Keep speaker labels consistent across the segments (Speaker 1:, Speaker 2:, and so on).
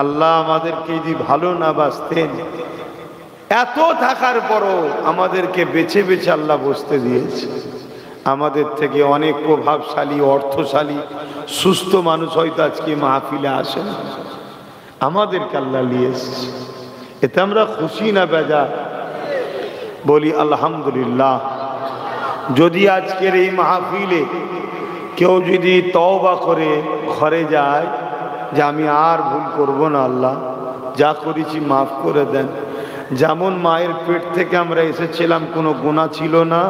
Speaker 1: আল্লাহ আমাদেরকে যদি ভালো না বাসতেন, এত থাকার পরও আমাদেরকে বেছে বেছে আল্লাহ বসতে দিয়েছে। আমাদের থেকে অনেক প্রভাবশালী, অর্থশালী, সুস্থ মানুষ হয়তো আজকে মাহফিলে আসে না, আমাদেরকে আল্লাহ নিয়ে এসেছে। এতে আমরা খুশি না বেজার? বলি আলহামদুলিল্লাহ। যদি আজকের এই মাহফিলে কেউ যদি তওবা করে ঘরে যায় যে আমি আর ভুল করব না, আল্লাহ যা করেছি মাফ করে দেন। যেমন মায়ের পেট থেকে আমরা এসেছিলাম, কোনো গুনাহ ছিল না,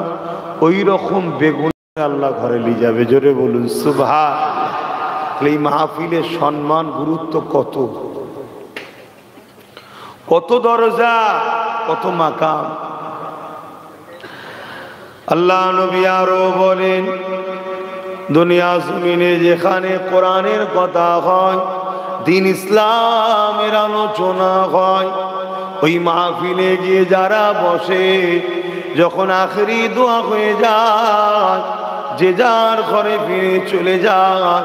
Speaker 1: ওই রকম বেগুনে আল্লাহ ঘরে নিয়ে যাবে। জোরে বলুন সুবহান। এই মাহফিলের সম্মান গুরুত্ব কত, কত দরজা, কত মাকাম। আল্লাহ নবী আরো বলেন, দুনিয়া জমিনে যেখানে কোরআনের কথা হয়, দ্বীন ইসলামের আলোচনা হয়, ওই মাহফিলে গিয়ে যারা বসে, যখন আখেরি দোয়া হয়ে যায়, যে যার ঘরে ফিরে চলে যায়,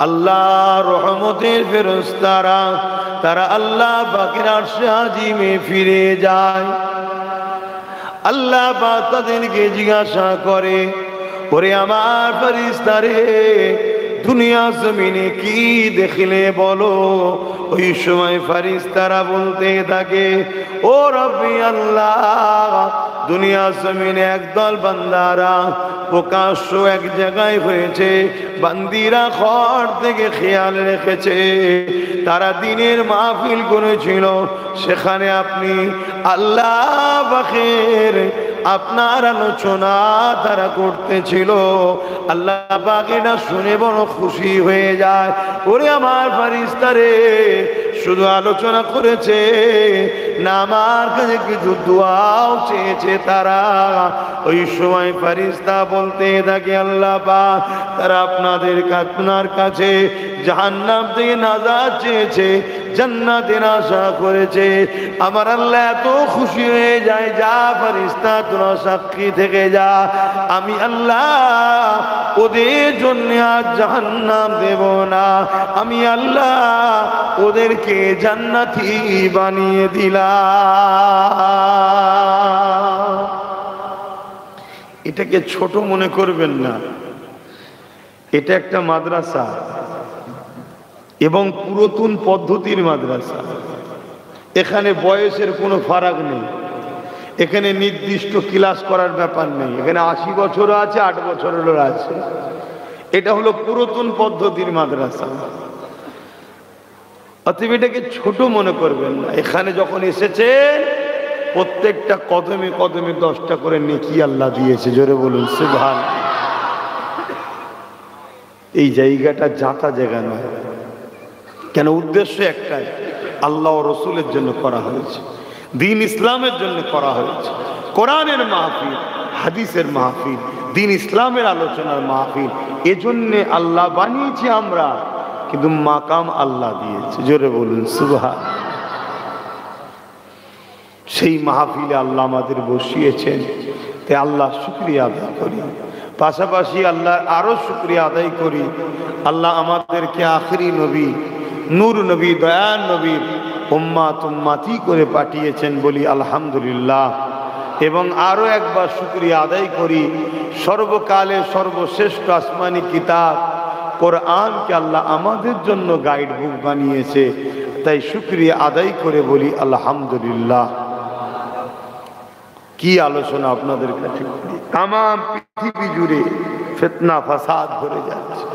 Speaker 1: আল্লাহ রহমতের ফেরেশতারা তারা আল্লাহ পাকের আরশে আজিমে ফিরে যায়। আল্লাহ পাক তাদেরকে জিজ্ঞাসা করে, ওরে আমার ফেরেশতারে, দুনিয়া জমিনে কি দেখলে বলো? ওই সময় ফেরেশতারা বলতে থাকে, ও রব্বি আল্লাহ, দুনিয়া জমিনে একদল বান্দারা প্রকাশ্য এক জায়গায় হয়েছে, বান্দিরা ঘর থেকে খেয়াল রেখেছে, তারা দিনের মাহফিল করেছিল, সেখানে আপনি আল্লাহ পাকের আপনার আলোচনা তারা করতেছিল। আল্লাহ পাক এটা শুনে বড় খুশি হয়ে যায়। ওরে আমার ফেরেশতারে, শুধু আলোচনা করেছে না, আমার কাছে কিছু দোয়াও চেয়েছে তারা। ওই সময় ফেরেশতা বলতে থাকে, আল্লাহ পাক তারা আপনার কাছে জাহান্নাম থেকে নাজাত চেয়েছে, জান্নাতের আশা করেছে। আমার আল্লাহ এত খুশি হয়ে যায়, যা ফেরেশতা তোরা সাক্ষী থেকে যা, আমি আল্লাহ ওদের জন্য আজ জাহান্নাম দেব না, আমি আল্লাহ ওদেরকে জান্নাতি বানিয়ে দিলাম। এটাকে ছোট মনে করবেন না, এটা একটা মাদ্রাসা এবং পুরাতন পদ্ধতির মাদ্রাসা। এখানে বয়সের কোনো ফারাক নেই, এখানে নির্দিষ্ট ক্লাস করার ব্যাপার নেই। এখানে 80 বছরও আছে, 8 বছরেরও আছে। এটা হলো পুরাতন পদ্ধতির মাদ্রাসা। অতএব এটাকে ছোট মনে করবেন না। এখানে যখন এসেছেন, প্রত্যেকটা কদমে কদমে 10টা করে নেকি আল্লাহ দিয়েছে। জোরে বলুন সুবহান। এই জায়গাটা যাতা জায়গা নয়। কেন? উদ্দেশ্য একটাই, আল্লাহ ও রসুলের জন্য করা হয়েছে, দ্বীন ইসলামের জন্য করা হয়েছে। কোরআনের মাহফিল, হাদিসের মাহফিল, দ্বীন ইসলামের আলোচনার মাহফিল, এজন্যে আল্লাহ বানিয়েছি আমরা, কিন্তু মাকাম আল্লাহ দিয়েছে। জোরে বলুন সুবহান। সেই মাহফিলে আল্লাহ আমাদের বসিয়েছেন, তাই আল্লাহ শুকরিয়া আদায় করি। পাশাপাশি আল্লাহ আরো শুকরিয়া আদায় করি, আল্লাহ আমাদেরকে আখেরি নবী, নূর নবী, দয়ার নবীর উম্মাতি করে পাঠিয়েছেন, বলি আলহামদুলিল্লাহ। এবং আরো একবার শুকরিয়া আদায় করি, সর্বকালে সর্বশ্রেষ্ঠ আসমানি কিতাব কোরআনকে আল্লাহ আমাদের জন্য গাইড বুক বানিয়েছে, তাই শুকরিয়া আদায় করে বলি আলহামদুলিল্লাহ। কি আলোচনা আপনাদের কাছে! তাম পৃথিবী জুড়ে ফিতনা ফাসাদ ভরে যাচ্ছে,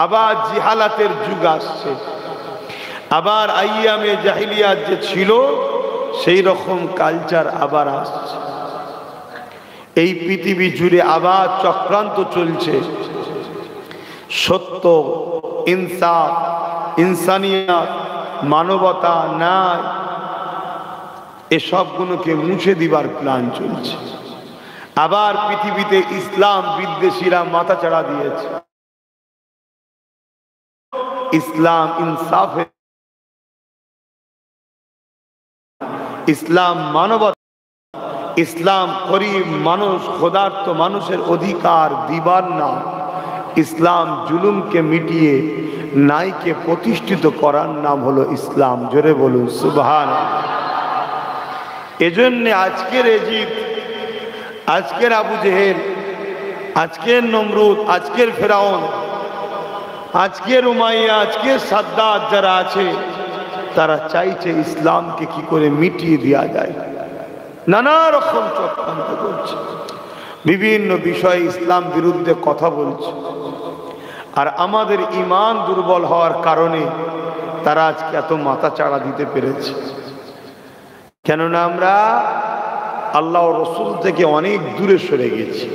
Speaker 1: আবার জিহালাতের যুগ আসছে, আবার আইয়ামে জাহিলিয়াত যে ছিল সেই রকম কালচার আবার আসছে। এই পৃথিবী জুড়ে আবার চক্রান্ত চলছে। সত্য, ইনসাফ, ইনসানিয়ত, মানবতা, ন্যায়, এসবগুলোকে মুছে দিবার প্ল্যান চলছে। আবার পৃথিবীতে ইসলাম বিদ্বেষীরা মাথাচাড়া দিয়েছে। ইসলাম ইনসাফে, ইসলাম মানবতা, ইসলাম গরিব মানুষ, ক্ষুধার্ত মানুষের অধিকার দিবার না, ইসলাম জুলুমকে মিটিয়ে নাইকে প্রতিষ্ঠিত করার নাম হলো ইসলাম। জোরে বলুন সুবহানাল্লাহ। এজন্য আজকের এজিদ, আজকের আবু জেহেল, আজকের নমরুদ, আজকের ফেরাউন, আজকের উমাইয়া, আজকের সাদ্দাত যারা আছে, তারা চাইছে ইসলামকে কি করে মিটিয়ে দেওয়া যায়। নানা রকম চক্রান্ত করছে, বিভিন্ন বিষয়ে ইসলাম বিরুদ্ধে কথা বলছে। আর আমাদের ঈমান দুর্বল হওয়ার কারণে তারা আজকে এত মাথা চাড়া দিতে পেরেছে। কেননা আমরা আল্লাহ রসুল থেকে অনেক দূরে সরে গেছি।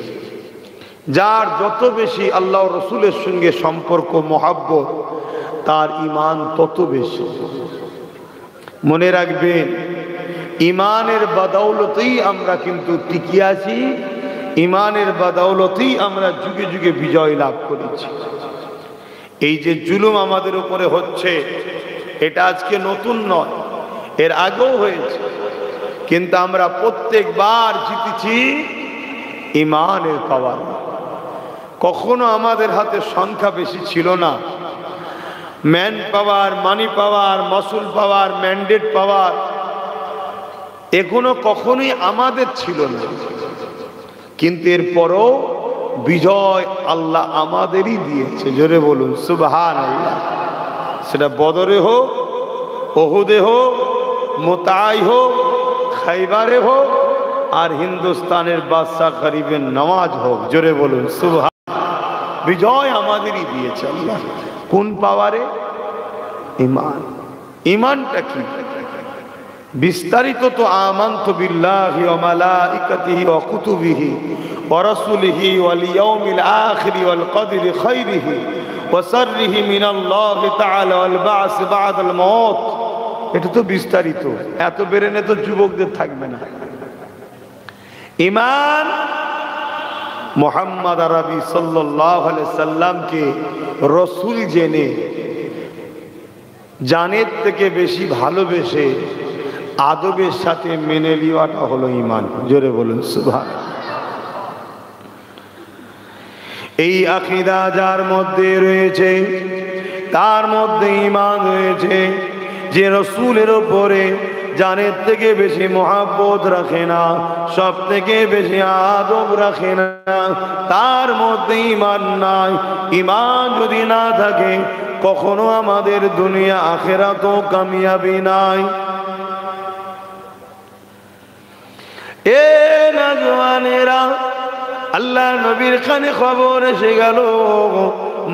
Speaker 1: যার যত বেশি আল্লাহ রসুলের সঙ্গে সম্পর্ক, মহাব্বত, তার ঈমান তত বেশি। মনে রাখবেন, ঈমানের বদৌলতেই আমরা কিন্তু টিকে আছি, ঈমানের বদৌলতেই আমরা যুগে যুগে বিজয় লাভ করেছি। এই যে জুলুম আমাদের উপরে হচ্ছে, এটা আজকে নতুন নয়, এর আগেও হয়েছে, কিন্তু আমরা প্রত্যেকবার জিতেছি ঈমানের পাওয়ার। কখনো আমাদের হাতে সংখ্যা বেশি ছিল না, ম্যান পাওয়ার, মানি পাওয়ার, মাসুল পাওয়ার, ম্যান্ডেট পাওয়ার, এগুলো কখনোই আমাদের ছিল না। কিন্তু এরপরও বিজয় আল্লাহ আমাদেরই দিয়েছে। জোরে বলুন সুবহানাল্লাহ। সেটা বদরে হোক, ওহুদে হোক, মোতায় হোক, খাইবারে হোক, আর হিন্দুস্তানের বাদশাহ গরিবের নওয়াজ হোক। জোরে বলুন সুবহানাল্লাহ। বিজয় আমাদেরই দিয়েছে আল্লাহ। কোন পাওয়ারে? ঈমান। ঈমানটা কি? বিস্তারিত তো আমানতু বিল্লাহি ওয়া মালাইকাতিহি ওয়া কুতুবিহি ওয়া রাসূলিহি ওয়াল ইয়াউমিল আখির ওয়াল কদরি খাইরিহি ওয়া শাররিহি মিনাল্লাহি তাআলা ওয়াল বা'স বা'দাল মাউত। এটা তো বিস্তারিত, এত বেরেনে তো যুবকদের থাকবে না। ঈমান মুহাম্মদ আরবি সাল্লাল্লাহু আলাইহি সাল্লামকে রাসূল জেনে, জানের থেকে বেশি ভালোবেসে আদবের সাথে মেনে নেওয়াটা হলো ঈমান। জোরে বলুন সুবহানাল্লাহ। এই আকীদা যার মধ্যে রয়েছে, তার মধ্যে ঈমান রয়েছে। যে রাসূলের উপরে জানের থেকে বেশি মহব্বত রাখে না, সব থেকে বেশি আদব রাখে না, তার মধ্যে ঈমান নাই। ঈমান যদি না থাকে, কখনো আমাদের দুনিয়া আখিরাতেও কামিয়াবি নাই। এ নওজওয়ানেরা, আল্লাহ নবীর কানে খবর এসে গেল,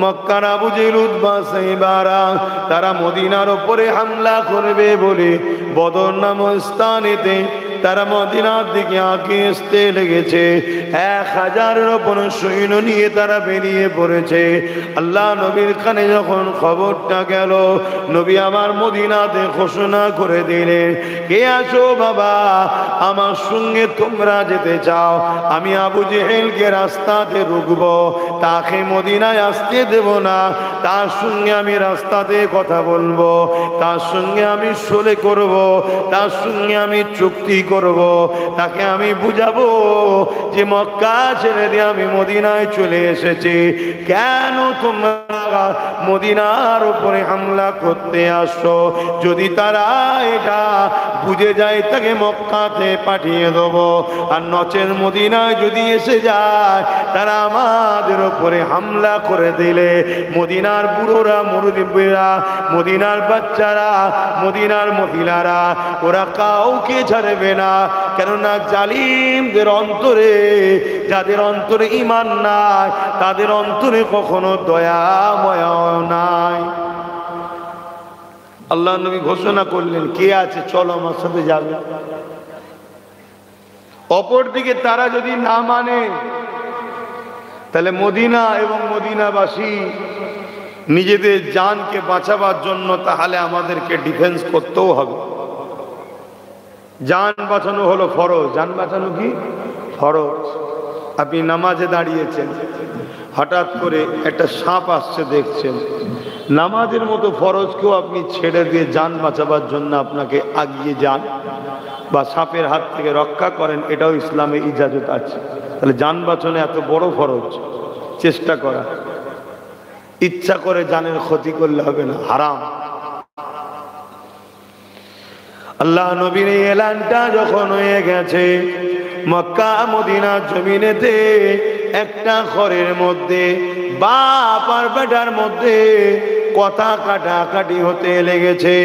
Speaker 1: মক্কার আবু জেহেল, উতবা, সাইবারা তারা মদিনার উপরে হামলা করবে বলে বদর নামক স্থানেতে তারা মদিনার দিকে আগে আসতে লেগেছে। 1000-এর উপর সৈন্য নিয়ে তারা বেরিয়ে পড়েছে। আল্লাহ নবীর কানে যখন খবরটা গেল, নবী আমার মদিনাতে ঘোষণা করে দিলেন, কে আছো বাবা, আমার সঙ্গে তোমরা যেতে চাও? আমি আবু জেহেলকে রাস্তাতে রুকবো, তাকে মদিনায় আসতে দেব না, তার সঙ্গে আমি রাস্তাতে কথা বলবো, তার সঙ্গে আমি সলে করব, তার সঙ্গে আমি চুক্তি করব, তাকে আমি বুঝাবো যে মক্কা ছেড়ে দিয়ে আমি মদিনায় চলে এসেছি, কেন তোমরা মদিনার উপরে হামলা করতে আসো? যদি তারা এটা বুঝে যায়, তাকে মক্কাতে পাঠিয়ে দেব, আর নচেত মদিনায় যদি এসে যায়, তারা আমাদের উপরে হামলা করে দিলে মদিনার বুড়োরা, মুরব্বীরা, মদিনার বাচ্চারা, মদিনার মহিলারা, ওরা কাউকে ছাড়বে না। কেননা জালিমদের অন্তরে, যাদের অন্তরে ঈমান নাই, তাদের অন্তরে কখনো দয়া মায়া নাই। আল্লাহ নবী ঘোষণা করলেন, কে আছে চলো আমার সাথে যাবে। অপরদিকে তারা যদি না মানে, তাহলে মদিনা এবং মদিনাবাসী নিজেদের জানকে বাঁচাবার জন্য তাহলে আমাদেরকে ডিফেন্স করতেও হবে। জান বাঁচানো হলো ফরজ। জান বাঁচানো কি ফরজ। আপনি নামাজে দাঁড়িয়েছেন, হঠাৎ করে একটা সাপ আসছে দেখছেন, নামাজের মতো ফরজকেও আপনি ছেড়ে দিয়ে জান বাঁচাবার জন্য আপনাকে আগিয়ে যান বা সাপের হাত থেকে রক্ষা করেন, এটাও ইসলামে ইজাজত আছে। তাহলে জান বাঁচানো এত বড় ফরজ, চেষ্টা করা। ইচ্ছা করে জানের ক্ষতি করলে হবে না, হারাম। আল্লাহ নবীর এই এলানটা যখন হয়ে গেছে, মক্কা মদিনা জমিনেতে একটা ঘরের মধ্যে বাপ আর বেটার মধ্যে কথা কাটাকাটি হতে লেগেছে।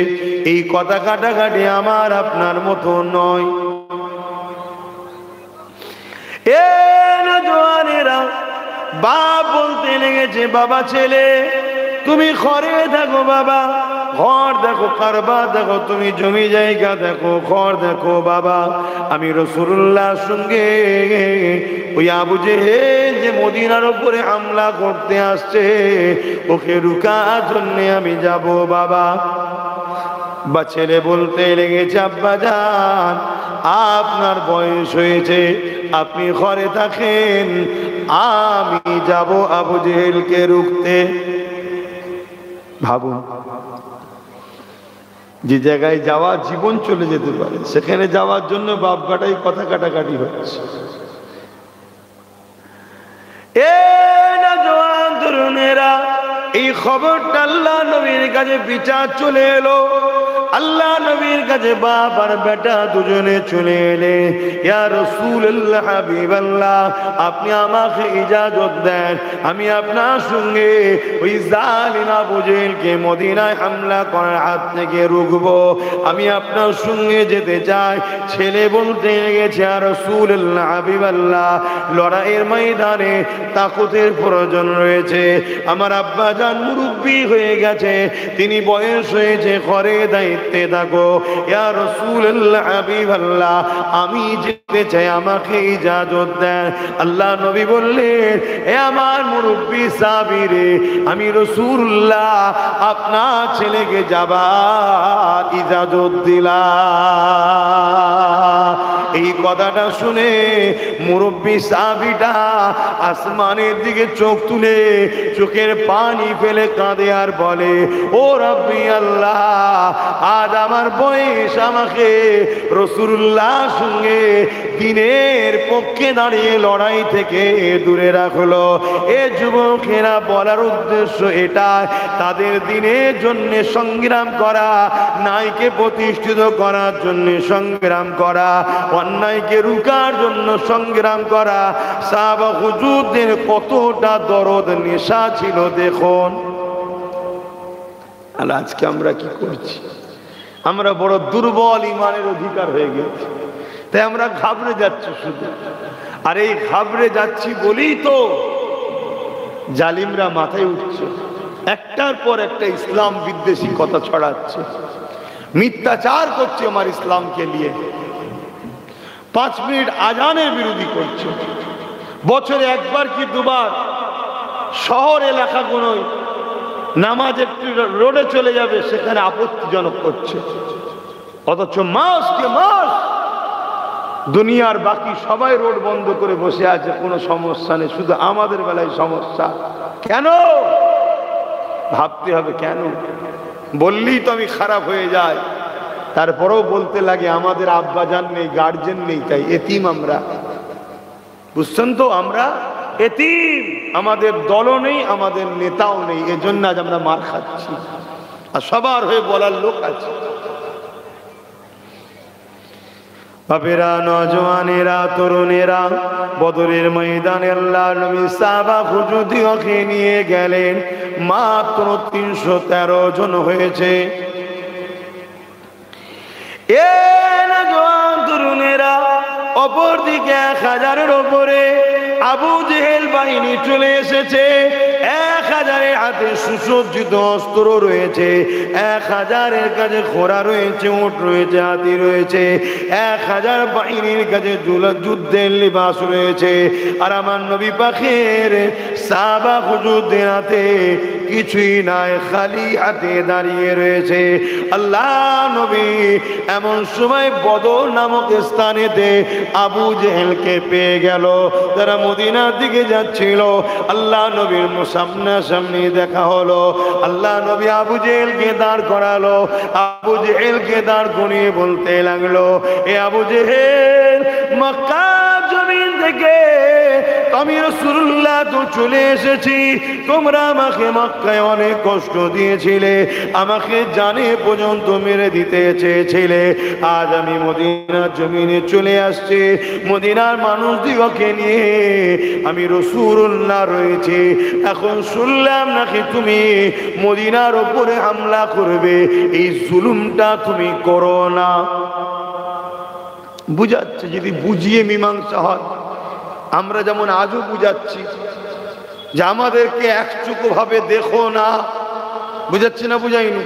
Speaker 1: এই কথা কাটাকাটি আমার আপনার মতো নয়। এ নওজওয়ানেরা, বাপ বলতে লেগেছে, বাবা ছেলে তুমি ঘরে থাকো, বাবা ঘর দেখো, কারবার দেখো, তুমি জমি জায়গা দেখো, ঘর দেখো বাবা। আমি রাসূলুল্লাহর সঙ্গে ওই আবু জেহেল যে মদিনার উপরে হামলা করতে আসছে, ওকে রুকার জন্য আমি যাব বাবা। বা ছেলে বলতে লেগেছে, আব্বা জান আপনার বয়স হয়েছে, আপনি ঘরে থাকেন, আমি যাব আবু জেহেলকে রুখতে। ভাবুন, যে জায়গায় যাওয়া জীবন চলে যেতে পারে, সেখানে যাওয়ার জন্য বাপ বেটাই কথা কাটাকাটি হচ্ছে। এ নওজওয়ান তরুণেরা, এই খবরটা আল্লাহ নবীর কাছে বিচার চলে এলো। আল্লাহ নবীর কাছে বাপ আর বেটা দুজনে চলে এলে, ইয়া রাসূলুল্লাহ, হাবিবাল্লাহ, আপনি আমাকে ইজাজত দেন, আমি আপনার সঙ্গে ওই জালিম আবু জেহেলকে মদিনায় হামলা করার হাত থেকে রুখবো, আমি আপনার সঙ্গে যেতে চাই। ছেলে বলতে গেছে, ইয়া রাসূলুল্লাহ, হাবিবাল্লাহ, লড়াইয়ের ময়দানে তাকুতের প্রয়োজন রয়েছে। আমার আব্বা জান মুরব্বি হয়ে গেছে, তিনি বয়স হয়েছে, ঘরে দায়িত্বে থাকো। ইয়া রাসূলুল্লাহ, হাবিবাল্লাহ, আমি যেতে চাই, আমাকে ইজাজত দেন। আল্লাহ নবী বললেন, এ আমার মুরব্বি সাহাবীরে, আমি রাসূলুল্লাহ আপনার ছেলেকে যাবার ইজাজত দিলাম। এই কথাটা শুনে মুরব্বি সাহাবীটা আসমানের দিকে চোখ তুলে চোখের পানি ফেলে কাঁদে আর বলে, ও রাব্বি আল্লাহ, আজ আমার বয়স আমাকে রাসূলুল্লাহর সঙ্গে দিনের পক্ষে দাঁড়িয়ে লড়াই থেকে দূরে রাখলো। এ যুবকেরা বলার উদ্দেশ্য এটা, তাদের দিনের জন্য সংগ্রাম করা, ন্যায়কে প্রতিষ্ঠিত করার জন্য সংগ্রাম করা, অন্যায়কে রুখার জন্য সংগ্রাম করা। সাহাবা হুজুরদের কতটা দরদ নেশা ছিল দেখুন। আর আজকে আমরা কি করছি? আমরা বড় দুর্বল ইমানের অধিকার হয়ে গেছি, তাই আমরা ঘাবড়ে যাচ্ছি শুধু। আর এই ঘাবড়ে যাচ্ছি বলেই তো জালিমরা মাথায় উঠছে, একটার পর একটা ইসলাম বিদ্বেষী কথা ছড়াচ্ছে, মিথ্যাচার করছে আমার ইসলামকে নিয়ে। 5 মিনিট আজানের বিরোধী করছে, বছরে একবার কি দুবার শহর এলাকাগুলোয় নামাজ একটু রোডে চলে যাবে, সেখানে আপত্তিজনক করছে। অথচ মাসকে মাস দুনিয়ার বাকি সবাই রোড বন্ধ করে বসে আছে, কোনো সমস্যা নেই, শুধু আমাদের বেলায় সমস্যা। কেন ভাবতে হবে? কেন বললেই তো আমি খারাপ হয়ে যায়, তারপরেও বলতে লাগে আমাদের আব্বাজান নেই, গার্জেন নেই, তাই এতিম আমরা। বুঝছেন তো, আমরা এতিম, আমাদের দলও নেই, আমাদের নেতাও নেই, এজন্য আজ আমরা মার খাচ্ছি। আর সবার হয়ে বলার লোক আছে। বাপেরা, নওজওয়ানেরা, তরুণেরা, বদরের ময়দানে আল্লাহ নবী সাহাবা হুজুরদিওকে নিয়ে গেলেন। মাত্র 313 জন হয়েছে। এ নওজওয়ান তরুণেরা, অপরদিকে 1000-এর ওপরে আবু জেহেল বাহিনী চলে এসেছে। 1000-এর হাতে সুসজ্জিত অস্ত্র রয়েছে, 1000-এর কাছে ঘোড়া রয়েছে, উট রয়েছে, হাতি রয়েছে, 1000 বাহিনীর কাছে যুদ্ধের লিবাস রয়েছে। আর আমার নবী পাকের সাহাবা হুজুরদের হাতে কিছুই নাই, খালি হাতে দাঁড়িয়ে রয়েছে। আল্লাহ নবী এমন সময় বদর নামক স্থানেতে আবু জেহেলকে পেয়ে গেল। তারা মদিনার দিকে যাচ্ছিল, আল্লাহ নবীর সামনাসামনি দেখা হলো। আল্লাহ নবী আবু জেহেলকে দাঁড় করালো। আবু জেহেলকে দাঁড় করিয়ে বলতে লাগলো, এ আবু জেহেল, মক্কা জমিন থেকে আমি রাসূলুল্লাহ তো চলে এসেছি, তোমরা আমাকে মক্কায় অনেক কষ্ট দিয়েছিলে, আমাকে জানে পর্যন্ত মেরে দিতে চেয়েছিলে, আজ আমি মদিনার জমিনে চলে আসছি, মদিনার মানুষদিগকে নিয়ে আমি রাসূলুল্লাহ রয়েছে, এখন শুনলাম নাকি তুমি মদিনার উপরে হামলা করবে, এই জুলুমটা তুমি করো না। বুঝাচ্ছে, যদি বুঝিয়ে মীমাংসা হয়, আমরা যেমন আজও বুঝাচ্ছি যে আমাদেরকে একচুকো ভাবে দেখো না, বুঝাচ্ছি না বুঝাইনি?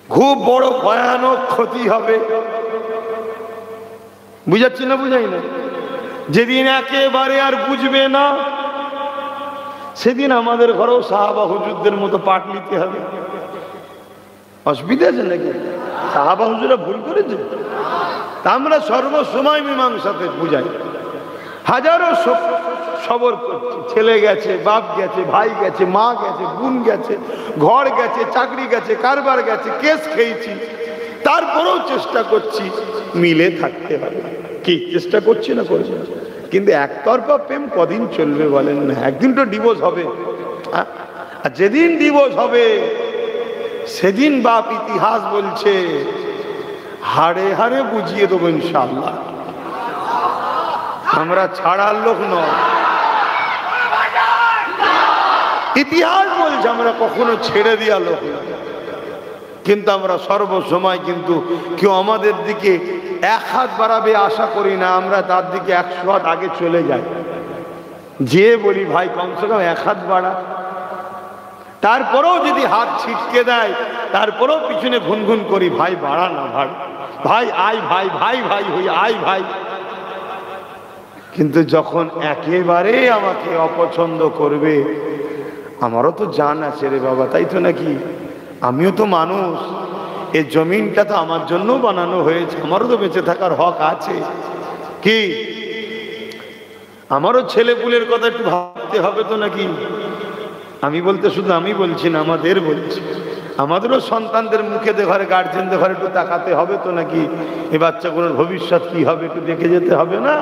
Speaker 1: খুব বড় ভয়ানক ক্ষতি হবে, বুঝাচ্ছি না বুঝাই না? যেদিন একেবারে আর বুঝবে না, সেদিন আমাদের ঘরেও সাহাবা হুজুরদের মতো পাঠ নিতে হবে। অসুবিধা আছে নাকি? সাহাবা হুজুরা ভুল করেছে, তা আমরা সর্বসময় মীমাংসাতে বুঝাই। হাজারো সবর করছি, ছেলে গেছে, বাপ গেছে, ভাই গেছে, মা গেছে, বোন গেছে, ঘর গেছে, চাকরি গেছে, কারবার গেছে, কেস খেয়েছি, তারপরেও চেষ্টা করছি মিলে থাকতে হবে। কি চেষ্টা করছি না করছি? কিন্তু একতরফা প্রেম কদিন চলবে বলেন না? একদিন তো ডিভোর্স হবে। আর যেদিন ডিভোর্স হবে সেদিন বাপ ইতিহাস বলছে হাড়ে হাড়ে বুঝিয়ে দেবো ইনশাআল্লাহ। আমরা ছাড়ার লোক নয়, ইতিহাস বলছে আমরা কখনো ছেড়ে দেওয়া লোক নয়। কিন্তু আমরা সর্বসময় কিন্তু কেউ আমাদের দিকে এক হাত বাড়াবে আশা করি না, আমরা তার দিকে 100 হাত আগে চলে যাই, যে বলি ভাই কমসে কম 1 হাত বাড়া। তারপরেও যদি হাত ছিটকে দেয়, তারপরেও পিছনে ঘুনঘুন করি, ভাই বাড়া না, ভাই ভাই আয়, ভাই ভাই ভাই হই আয় ভাই। কিন্তু যখন একেবারে আমাকে অপছন্দ করবে, আমারও তো জান আছে রে বাবা, তাই তো নাকি? আমিও তো মানুষ, এই জমিনটা তো আমার জন্য বানানো হয়েছে, আমারও তো বেঁচে থাকার হক আছে। কি আমারও ছেলেপুলের কথা একটু ভাবতে হবে তো নাকি? আমি বলতে শুধু আমি বলছি না, আমাদের বলছি, আমাদেরও সন্তানদের মুখে ঘরে, গার্জেনদের ঘরে একটু তাকাতে হবে তো নাকি? এই বাচ্চাগুলোর ভবিষ্যৎ কি হবে একটু দেখে যেতে হবে না?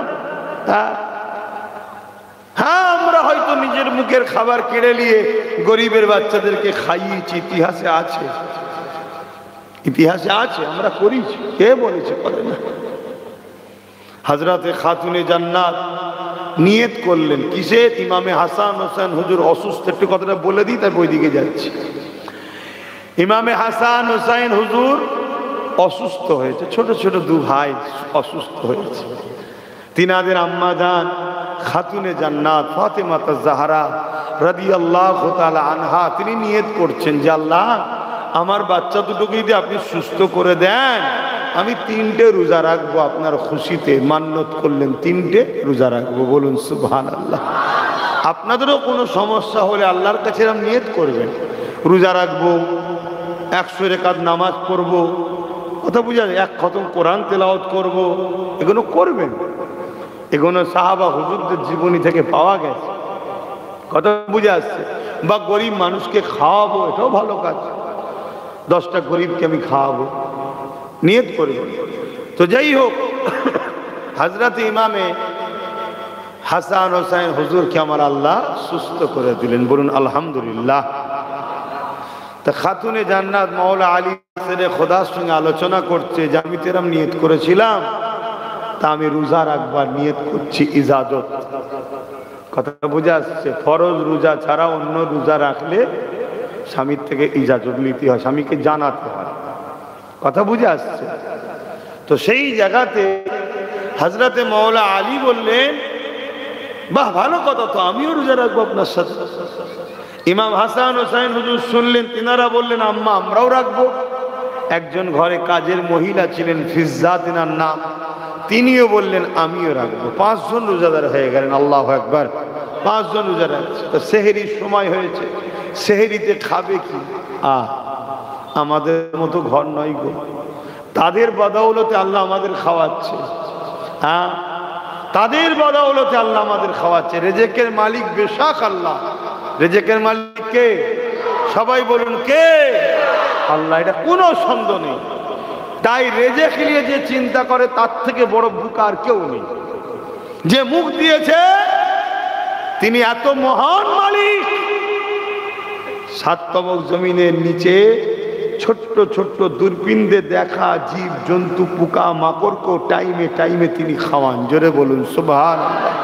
Speaker 1: হ্যাঁ, আমরা হয়তো নিজের মুখের খাবার কেড়ে নিয়ে গরিবের বাচ্চাদেরকে খাইয়েছি, ইতিহাসে আছে, ইতিহাসে আছে, আমরা করেছি। কে বলেছে করে না? হযরতে খাতুনে জান্নাত নিয়ত করলেন কিসে? ইমামে হাসান হোসেন হুজুর অসুস্থ, একটু কথাটা বলে দিই, তাই ওই দিকে যাচ্ছি। ইমামে হাসান হোসেন হুজুর অসুস্থ হয়েছে, ছোট ছোট 2 ভাই অসুস্থ হয়েছে। তিনাদের আম্মা জান খাতুনে জান্নাত ফাতেমা জাহরা রাদিয়াল্লাহু তাআলা আনহা, তিনি নিয়ত করছেন যে আল্লাহ, আমার বাচ্চা দুটোকে যদি আপনি সুস্থ করে দেন, আমি 3টে রোজা রাখবো আপনার খুশিতে। মান্নত করলেন 3টে রোজা রাখবো। বলুন সুবহানাল্লাহ। আপনাদেরও কোনো সমস্যা হলে আল্লাহর কাছে এরকম নিয়ত করবেন, রোজা রাখবো, 100 রাকাত নামাজ পড়বো, কথা বুঝা যায়, 1 খতম কোরআন তেলাওয়াত করব, এগুলো করবেন। এগুলো সাহাবা হুজুরদের জীবনী থেকে পাওয়া গেছে, কথা বুঝে আসছে। বা গরিব মানুষকে খাওয়াবো, এটাও ভালো কাজ, 10টা গরিবকে আমি খাওয়াবো, নিয়ত করব। তো যাই হোক, হযরত ইমামে হাসান হোসেন হুজুরকে আমার আল্লাহ সুস্থ করে দিলেন। বলুন আলহামদুলিল্লাহ। তা খাতুনে জান্নাত মাওলা আলী খোদার সঙ্গে আলোচনা করছে যে আমি তেরাম নিয়ত করেছিলাম, তা আমি রোজা রাখবার নিয়ত করছি, ইজাজত। কথা বুঝে আসছে? ফরজ রোজা ছাড়া অন্য রোজা রাখলে স্বামীর থেকে ইজাজত নিতে হয়, স্বামীকে জানাতে হয়, কথা বুঝে আসছে? তো সেই জায়গাতে হযরতে মাওলা আলী বললেন, বাহ ভালো কথা, তো আমিও রোজা রাখবো আপনার সাথে। ইমাম হাসান হোসেন হুজুর শুনলেন, তিনারা বললেন আম্মা আমরাও রাখবো। একজন ঘরে কাজের মহিলা ছিলেন, ফিজ্জা তিনার নাম, তিনিও বললেন আমিও রাখবো। 5 জন রোজাদার হয়ে গেলেন। আল্লাহু আকবার। 5 জন রোজা রাখছে। তো সেহরির সময় হয়েছে, সেহরিতে খাবে কি? আমাদের মতো ঘর নয় গো, তাদের বদৌলতে আল্লাহ আমাদের খাওয়াচ্ছে। হ্যাঁ, তাদের বদৌলতে আল্লাহ আমাদের খাওয়াচ্ছে। রেজেকের মালিক বেশাক আল্লাহ। রেজেকের মালিক কে? সবাই বলুন কে? আল্লাহ, এটা কোনো সন্দেহ নেই। তাই রেজেক নিয়ে যে চিন্তা করে তার থেকে বড় বোকা আর কেউ নেই। যে মুখ দিয়েছে তিনি এত মহান মালিক, সাততমক জমিনের নিচে ছোট্ট ছোট্ট দূরবীনদের দেখা জীব জন্তু পোকা মাকড়কেও টাইমে টাইমে তিনি খাওয়ান। জোরে বলুন সুবহানাল্লাহ।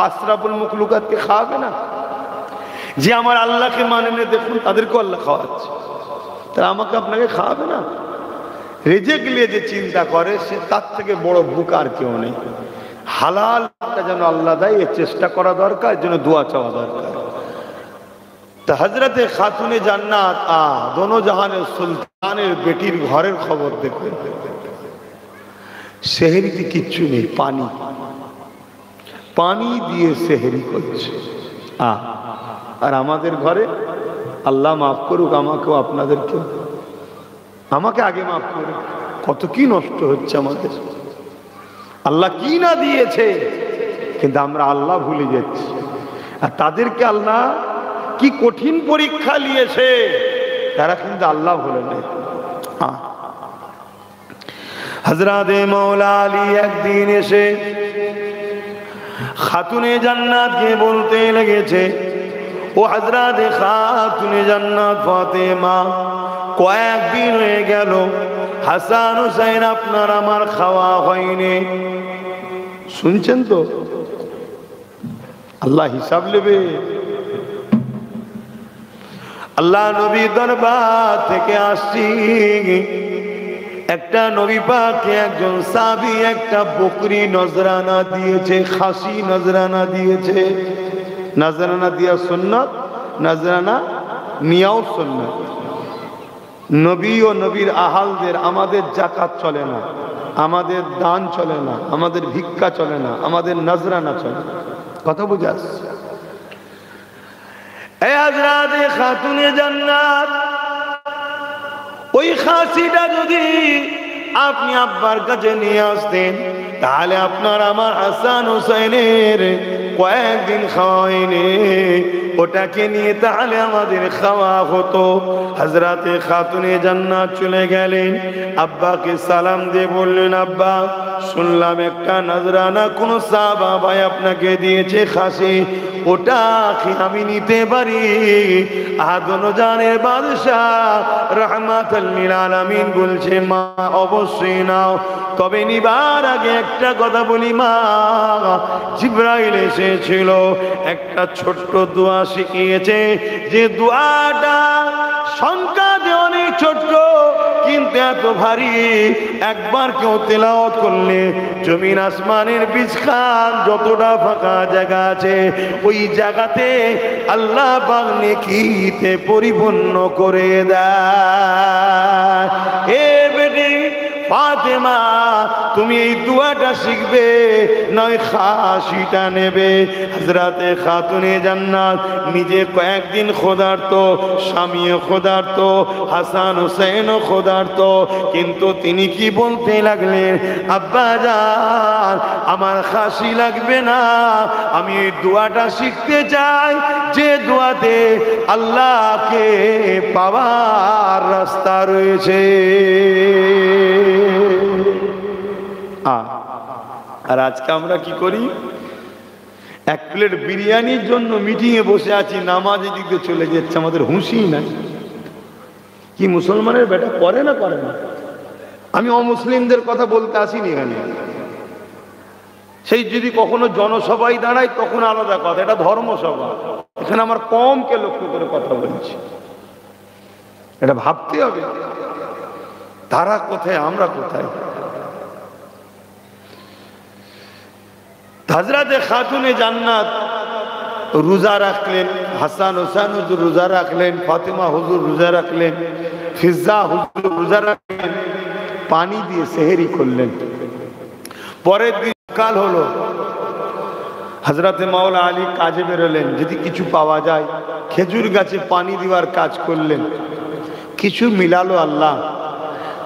Speaker 1: আশরাফুল মখলুকাতকে খাওয়াবে না? যে আমার আল্লাহকে মানে না, দেখুন তাদেরকেও আল্লাহ খাওয়াচ্ছে, তারা আমাকে আপনাকে খাওয়াবে না? রেজেক নিয়ে যে চিন্তা করে সে তার থেকে বড় বোকা আর কেউ নেই। হালালটা যেন আল্লাহ দেয় এর চেষ্টা করা দরকার, এর জন্য দোয়া চাওয়া দরকার। তা হযরতে খাতুনে জান্নাত দোনো জাহানের সুলতানের বেটির ঘরের খবর দেখবেন। সেহরিতে কিচ্ছু নেই, পানি পানি দিয়ে সেহরি করছে। আর আমাদের ঘরে, আল্লাহ মাফ করুক আমাকেও আপনাদেরকেও, আমাকে আগে মাফ করুক, কত কি নষ্ট হচ্ছে আমাদের। আল্লাহ কি না দিয়েছে, কিন্তু আমরা আল্লাহ ভুলে যাচ্ছি। আর তাদেরকে আল্লাহ কি কঠিন পরীক্ষা নিয়েছে, তারা কিন্তু আল্লাহ ভুলে নেয়। হযরতে মাওলা আলী একদিন এসে খাতুনে জান্নাতকে বলতে লেগেছে, ও হযরতে খাতুনে জান্নাত ফাতেমা, কয়েকদিন হয়ে গেল হাসান হুসাইন আপনার আমার খাওয়া হয়নি। শুনছেন তো? আল্লাহ হিসাব নেবে। আল্লাহ নবী দরবার থেকে আসছি, একটা নবী পাককে একজন সাহাবী একটা বকরি নজরানা দিয়েছে, খাসি নজরানা দিয়েছে। নজরানা দিয়া সুন্নাত, নজরানা নিয়াও সুন্নাত। নবী ও নবীর আহালদের আমাদের যাকাত চলে না, আমাদের দান চলে না, আমাদের ভিক্ষা চলে না, আমাদের নজরানা চলে না। কথা বুঝে আসছে? এই হযরতে খাতুনে জান্নাত, ওই খাসিটা যদি আপনি আব্বার কাছে নিয়ে আসতেন, তাহলে আপনার আমার হাসান হুসাইনের কয়েকদিন খাওয়াইনি, ওটাকে নিয়ে তাহলে আমাদের খাওয়া হতো। হযরতে খাতুনে জান্নাত চলে গেলেন, আব্বাকে সালাম দিয়ে বললেন, আব্বা শুনলাম একটা নজরানা কোন সাহাবা ভাই আপনাকে দিয়েছে খাসি, ওটা কি আমি নিতে পারি? আদনজানের বাদশাহ রাহমাতুল লিল আলামিন বলছে, মা অবশ্যই নাও, তবে নিবার আগে একটা কথা বলি মা, জিবরাইল এসেছিল, একটা ছোট্ট দোয়া শিখিয়েছে, যে দোয়াটা সংখ্যাতে অনেক ছোট্ট কিন্তু এত ভারী, একবার কেউ তেলাওয়াত করলে জমিন আসমানের বিছখান যতটা ফাঁকা জায়গা আছে ওই জায়গাতে আল্লাহ পাক নেকিতে পরিপূর্ণ করে দেয়। এ বেটি ফাতেমা, তুমি এই দোয়াটা শিখবে, নয় খাসিটা নেবে। হযরতে খাতুনে জান্নাত নিজে কয়েকদিন ক্ষুধার্ত, স্বামীও ক্ষুধার্ত, হাসান হুসাইনও ক্ষুধার্ত, কিন্তু তিনি কি বলতে লাগলেন, আব্বা জান আমার খাসি লাগবে না, আমি এই দোয়াটা শিখতে চাই, যে দোয়াতে আল্লাহকে পাওয়ার রাস্তা রয়েছে। আর আজকে আমরা কি করি, এক প্লেট বিরিয়ানির জন্য মিটিংয়ে বসে আছি, নামাজের দিকে চলে যাচ্ছে, আমাদের হুঁশি নাই। কি মুসলমানের বেটা করে না করে না? আমি অমুসলিমদের কথা বলতে আসিনি এখানে। সেই যদি কখনো জনসভায় দাঁড়ায় তখন আলাদা কথা, এটা ধর্মসভা, এখানে আমার কমকে লক্ষ্য করে কথা বলছি। এটা ভাবতে হবে, তারা কোথায় আমরা কোথায়। হযরতে খাতুনে জান্নাত রোজা রাখলেন, হাসান হুসাইন হুজুর রোজা রাখলেন, ফাতেমা হুজুর রোজা রাখলেন, ফিজা হুজুর রোজা রাখলেন, পানি দিয়ে সেহরি করলেন। পরের দিন কাল হলো, হযরতে মাওলা আলী কাজে বেরোলেন, যদি কিছু পাওয়া যায়, খেজুর গাছে পানি দেওয়ার কাজ করলেন। কিছু মিলালো আল্লাহ,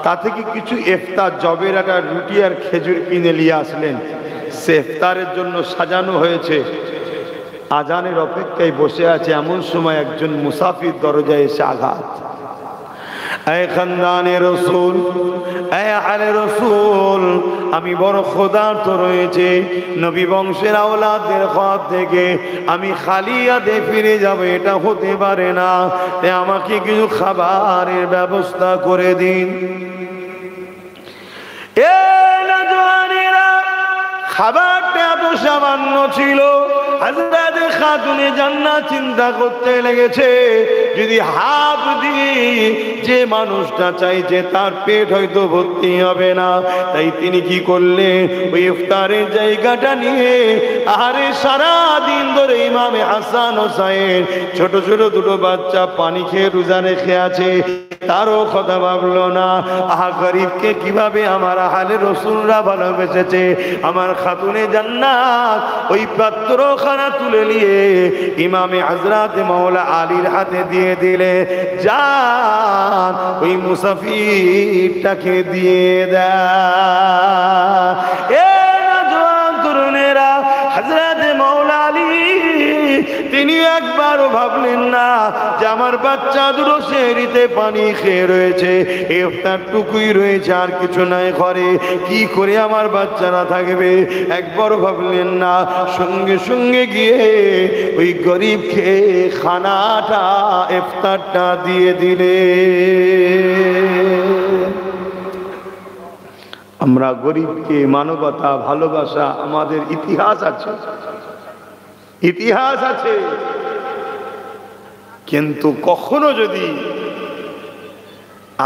Speaker 1: তা থেকে কিছু ইফতার, জবের একটা রুটি আর খেজুর কিনে নিয়ে আসলেন। সে ইফতারের জন্য সাজানো হয়েছে, আজানের অপেক্ষায় বসে আছে। এমন সময় একজন মুসাফির দরজায় এসে আঘাত। এ খানদানে রসুল, এ আহলে রসুল, আমি বড় ক্ষুধার্ত রয়েছে, নবী বংশের আওলাদের হাত থেকে আমি খালি হাতে ফিরে যাব এটা হতে পারে না, তাই আমাকে কিছু খাবারের ব্যবস্থা করে দিন। এ নওজওয়ানেরা, খাবারটা এত সামান্য ছিল, হযরত খাতুনে জান্নাত চিন্তা করতে লেগেছে, যদি হাফ দিয়ে যে মানুষটা চাইছে তার পেট হয়তো ভর্তি হবে না, তাই তিনি কি করলেন, ওই ইফতারের জায়গাটা নিয়ে আরে সারা দিন ধরে ইমামে হাসান হোসাইন ছোট ছোট দুটো বাচ্চা পানি খেয়ে রোজা রেখে আছে, তারও কথা ভাবলো না, আহা গরিবকে কিভাবে আমার আহলে রসুলরা ভালোবেসেছে, আমার খাতুনে জান্নাত ওই পাত্রখানা তুলে নিয়ে ইমামে হযরত মাওলা আলীর হাতে দিয়ে দিলে, যান ওই মুসাফিরটাকে দিয়ে দেয়। এ নওজওয়ান তরুণেরা, হযরত মাওলা আলী তিনি একবারও ভাবলেন না যে আমার বাচ্চা দুটো সেহরিতে পানি খেয়ে রয়েছে, ইফতার টুকুই রয়েছে, আর কিছু নাই ঘরে, কি করে আমার বাচ্চারা থাকবে, একবারও ভাবলেন না, সঙ্গে সঙ্গে গিয়ে ওই গরিবকে খানাটা ইফতারটা দিয়ে দিলে। আমরা গরিবকে মানবতা ভালোবাসা, আমাদের ইতিহাস আছে, ইতিহাস আছে, কিন্তু কখনো যদি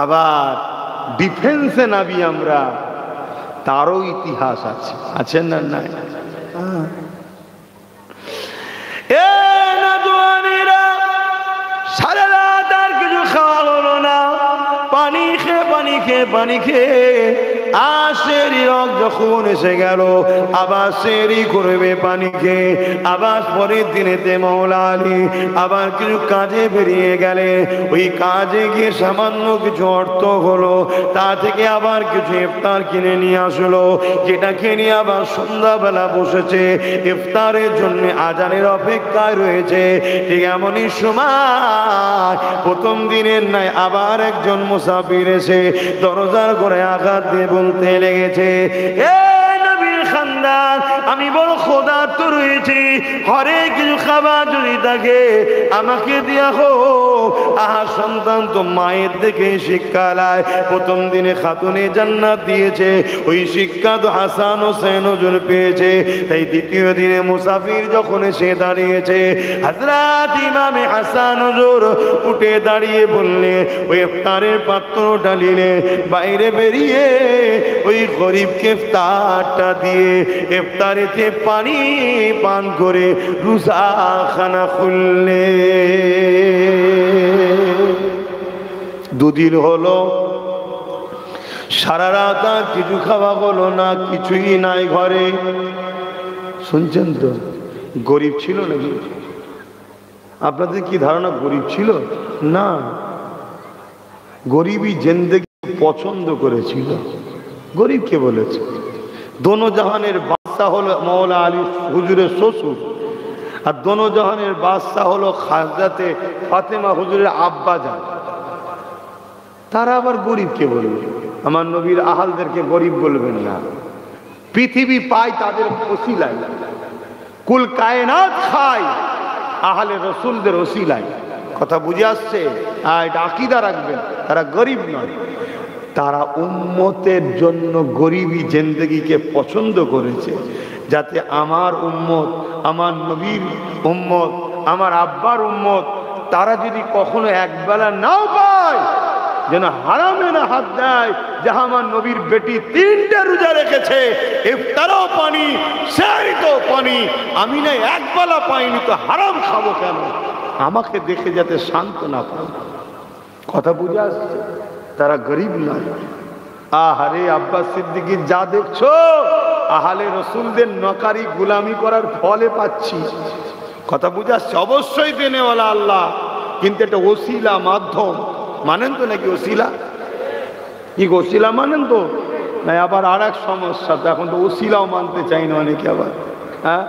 Speaker 1: আবার ডিফেন্সে নামি আমরা, তারও ইতিহাস আছে, আছেন না? নাই? এ নওজওয়ানেরা, সারা রাত আর কিছু খাওয়া হলো না, পানি খেয়ে পানি খেয়ে পানি খেয়ে আশেরি রক যখন এসে গেল, আবার সেরি করবে পানি খেয়ে, আবার পরের দিনেতে মাওলা আলী আবার কিছু কাজে বেরিয়ে গেলে, ওই কাজে গিয়ে সামান্য কিছু অর্থ হলো, তা থেকে আবার কিছু ইফতার কিনে নিয়ে আসলো, যেটা কিনে আবার সন্ধ্যাবেলা বসেছে ইফতারের জন্য, আজানের অপেক্ষায় রয়েছে। ঠিক এমনই সময় প্রথম দিনের নাই আবার একজন মুসাফির এসে দরজার করে আঘাত দিয়ে বলতে লেগেছে, এ নবীর খানদান, আমি বড় ক্ষুধার্ত রয়েছি, ঘরে কিছু খাবার যদি থাকে আমাকে দিয়া হোক। আহা সন্তান তো মায়ের দেখে শিক্ষা লায়, প্রথম দিনে খাতুনে জান্নাত দিয়েছে, ওই শিক্ষা তো হাসান হোসেন হুজুর পেয়েছে, তাই দ্বিতীয় দিনে মুসাফির যখন এসে দাঁড়িয়েছে, হযরত ইমামে হাসান হুজুর উঠে দাঁড়িয়ে বললে, ওই ইফতারের পাত্রটা নিলে, বাইরে বেরিয়ে ওই গরিবকে ইফতারটা দিয়ে ইফতারেতে পানি পান করে রোজা খানা খুললে। দুদিন হলো, সারা রাত আর কিছু খাওয়া হলো না, কিছুই নাই ঘরে। শুনছেন তো, গরিব ছিল নাকি? আপনাদের কি ধারণা গরিব ছিল? না, গরিবই জিন্দেগি পছন্দ করেছিল। গরিব কে বলেছে? দোনো জাহানের বাদশা হলো মাওলা আলী হুজুরের শ্বশুর, আর দোনো জাহানের বাদশা হলো হযরতে ফাতেমা হুজুরের আব্বা জান। তারা আবার গরিব কে বলবে? আমার নবীর আহালদেরকে গরিব বলবেন না। পৃথিবী পায় তাদের ওসিলায়, কুল কায়নাত খায় আহলে রসুলদের ওসিলায়। কথা বুঝে আসছে? এটা আকীদা রাখবেন, তারা গরিব নয়, তারা উম্মতের জন্য গরিবী জিন্দেগিকে পছন্দ করেছে, যাতে আমার উম্মত, আমার নবীর উম্মত, আমার আব্বার উম্মত, তারা যদি কখনো একবেলা নাও পায়, যেন হারামে না হাত দেয়। যাহা আমার নবীর বেটি 3টে রোজা রেখেছে, ইফতারও পানি, সেহরিতেও পানি, আমি না একবেলা পাইনি, তো হারাম খাবো কেন? আমাকে দেখে যাতে শান্ত না পায়। কথা বুঝে আসছে? তারা গরিব নয়। আহারে আব্বাস সিদ্দিকী, যা দেখছো আহলে রসুলদের নকারি গোলামি করার ফলে পাচ্ছি। কথা বুঝে আসছে? অবশ্যই দেনেওয়ালা আল্লাহ, কিন্তু এটা ওসিলা, মাধ্যম। মানেন তো নাকি ওসিলা? কি ওসিলা মানেন তো? না আবার আর এক সমস্যা, তো এখন তো ওসিলাও মানতে চাই না অনেকে আবার। হ্যাঁ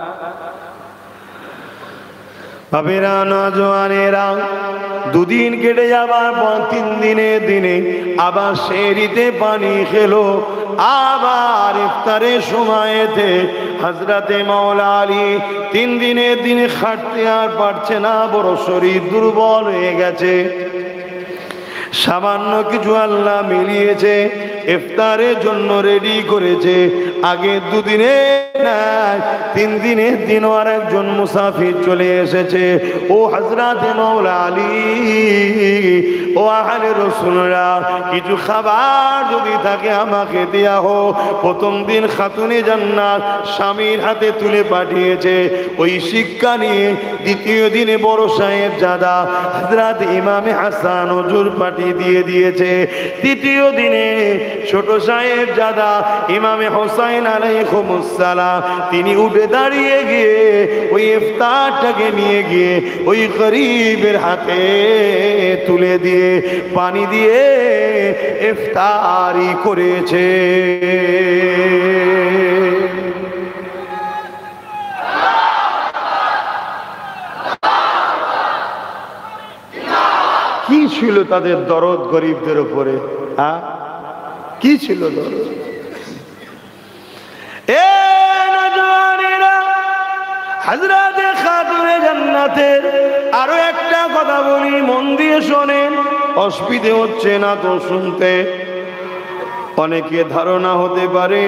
Speaker 1: বাবেরা নজওয়ানেরা, দুদিন কেটে যাবার পর 3 দিনের দিনে আবার সেহরিতে পানি খেলো। আবার ইফতারের সময়তে হযরতে মাওলা আলী 3 দিনের দিনে খাটতে আর পারছে না, বড় শরীর দুর্বল হয়ে গেছে। সামান্য কিছু আল্লাহ মিলিয়েছে, ইফতারের জন্য রেডি করেছে। আগে 2 দিনে না 3 দিনের দিন আর একজন মুসাফির চলে এসেছে। ও হযরতে মাওলা আলী, ও আহলে রাসূলরা, কিছু খাবার যদি থাকে আমাকে দেয়া হোক। প্রথম দিন খাতুনে জান্নাত স্বামীর হাতে তুলে পাঠিয়েছে ওই শিক্ষা নিয়ে। দ্বিতীয় দিনে বড় সাহেব জাদা হযরত ইমামে হাসান হুজুর পাঠিয়ে দিয়েছে। তৃতীয় দিনে ছোট সাহেব জাদা ইমামে হোসাইন আলাইহিস সালাম তিনি উঠে দাঁড়িয়ে গিয়ে ওই ইফতারটাকে নিয়ে গিয়ে ওই গরীবের হাতে তুলে দিয়ে পানি দিয়ে ইফতারি করেছে। কি ছিল তাদের দরদ গরিবদের উপরে? হ্যাঁ, কি ছিল দরদ? এ নওজওয়ানেরা, হযরতে খাতুনে জান্নাতের আরো একটা কথা বলি, মন দিয়ে শোনেন। অসুবিধে হচ্ছে না তো শুনতে? অনেকে ধারণা হতে পারে,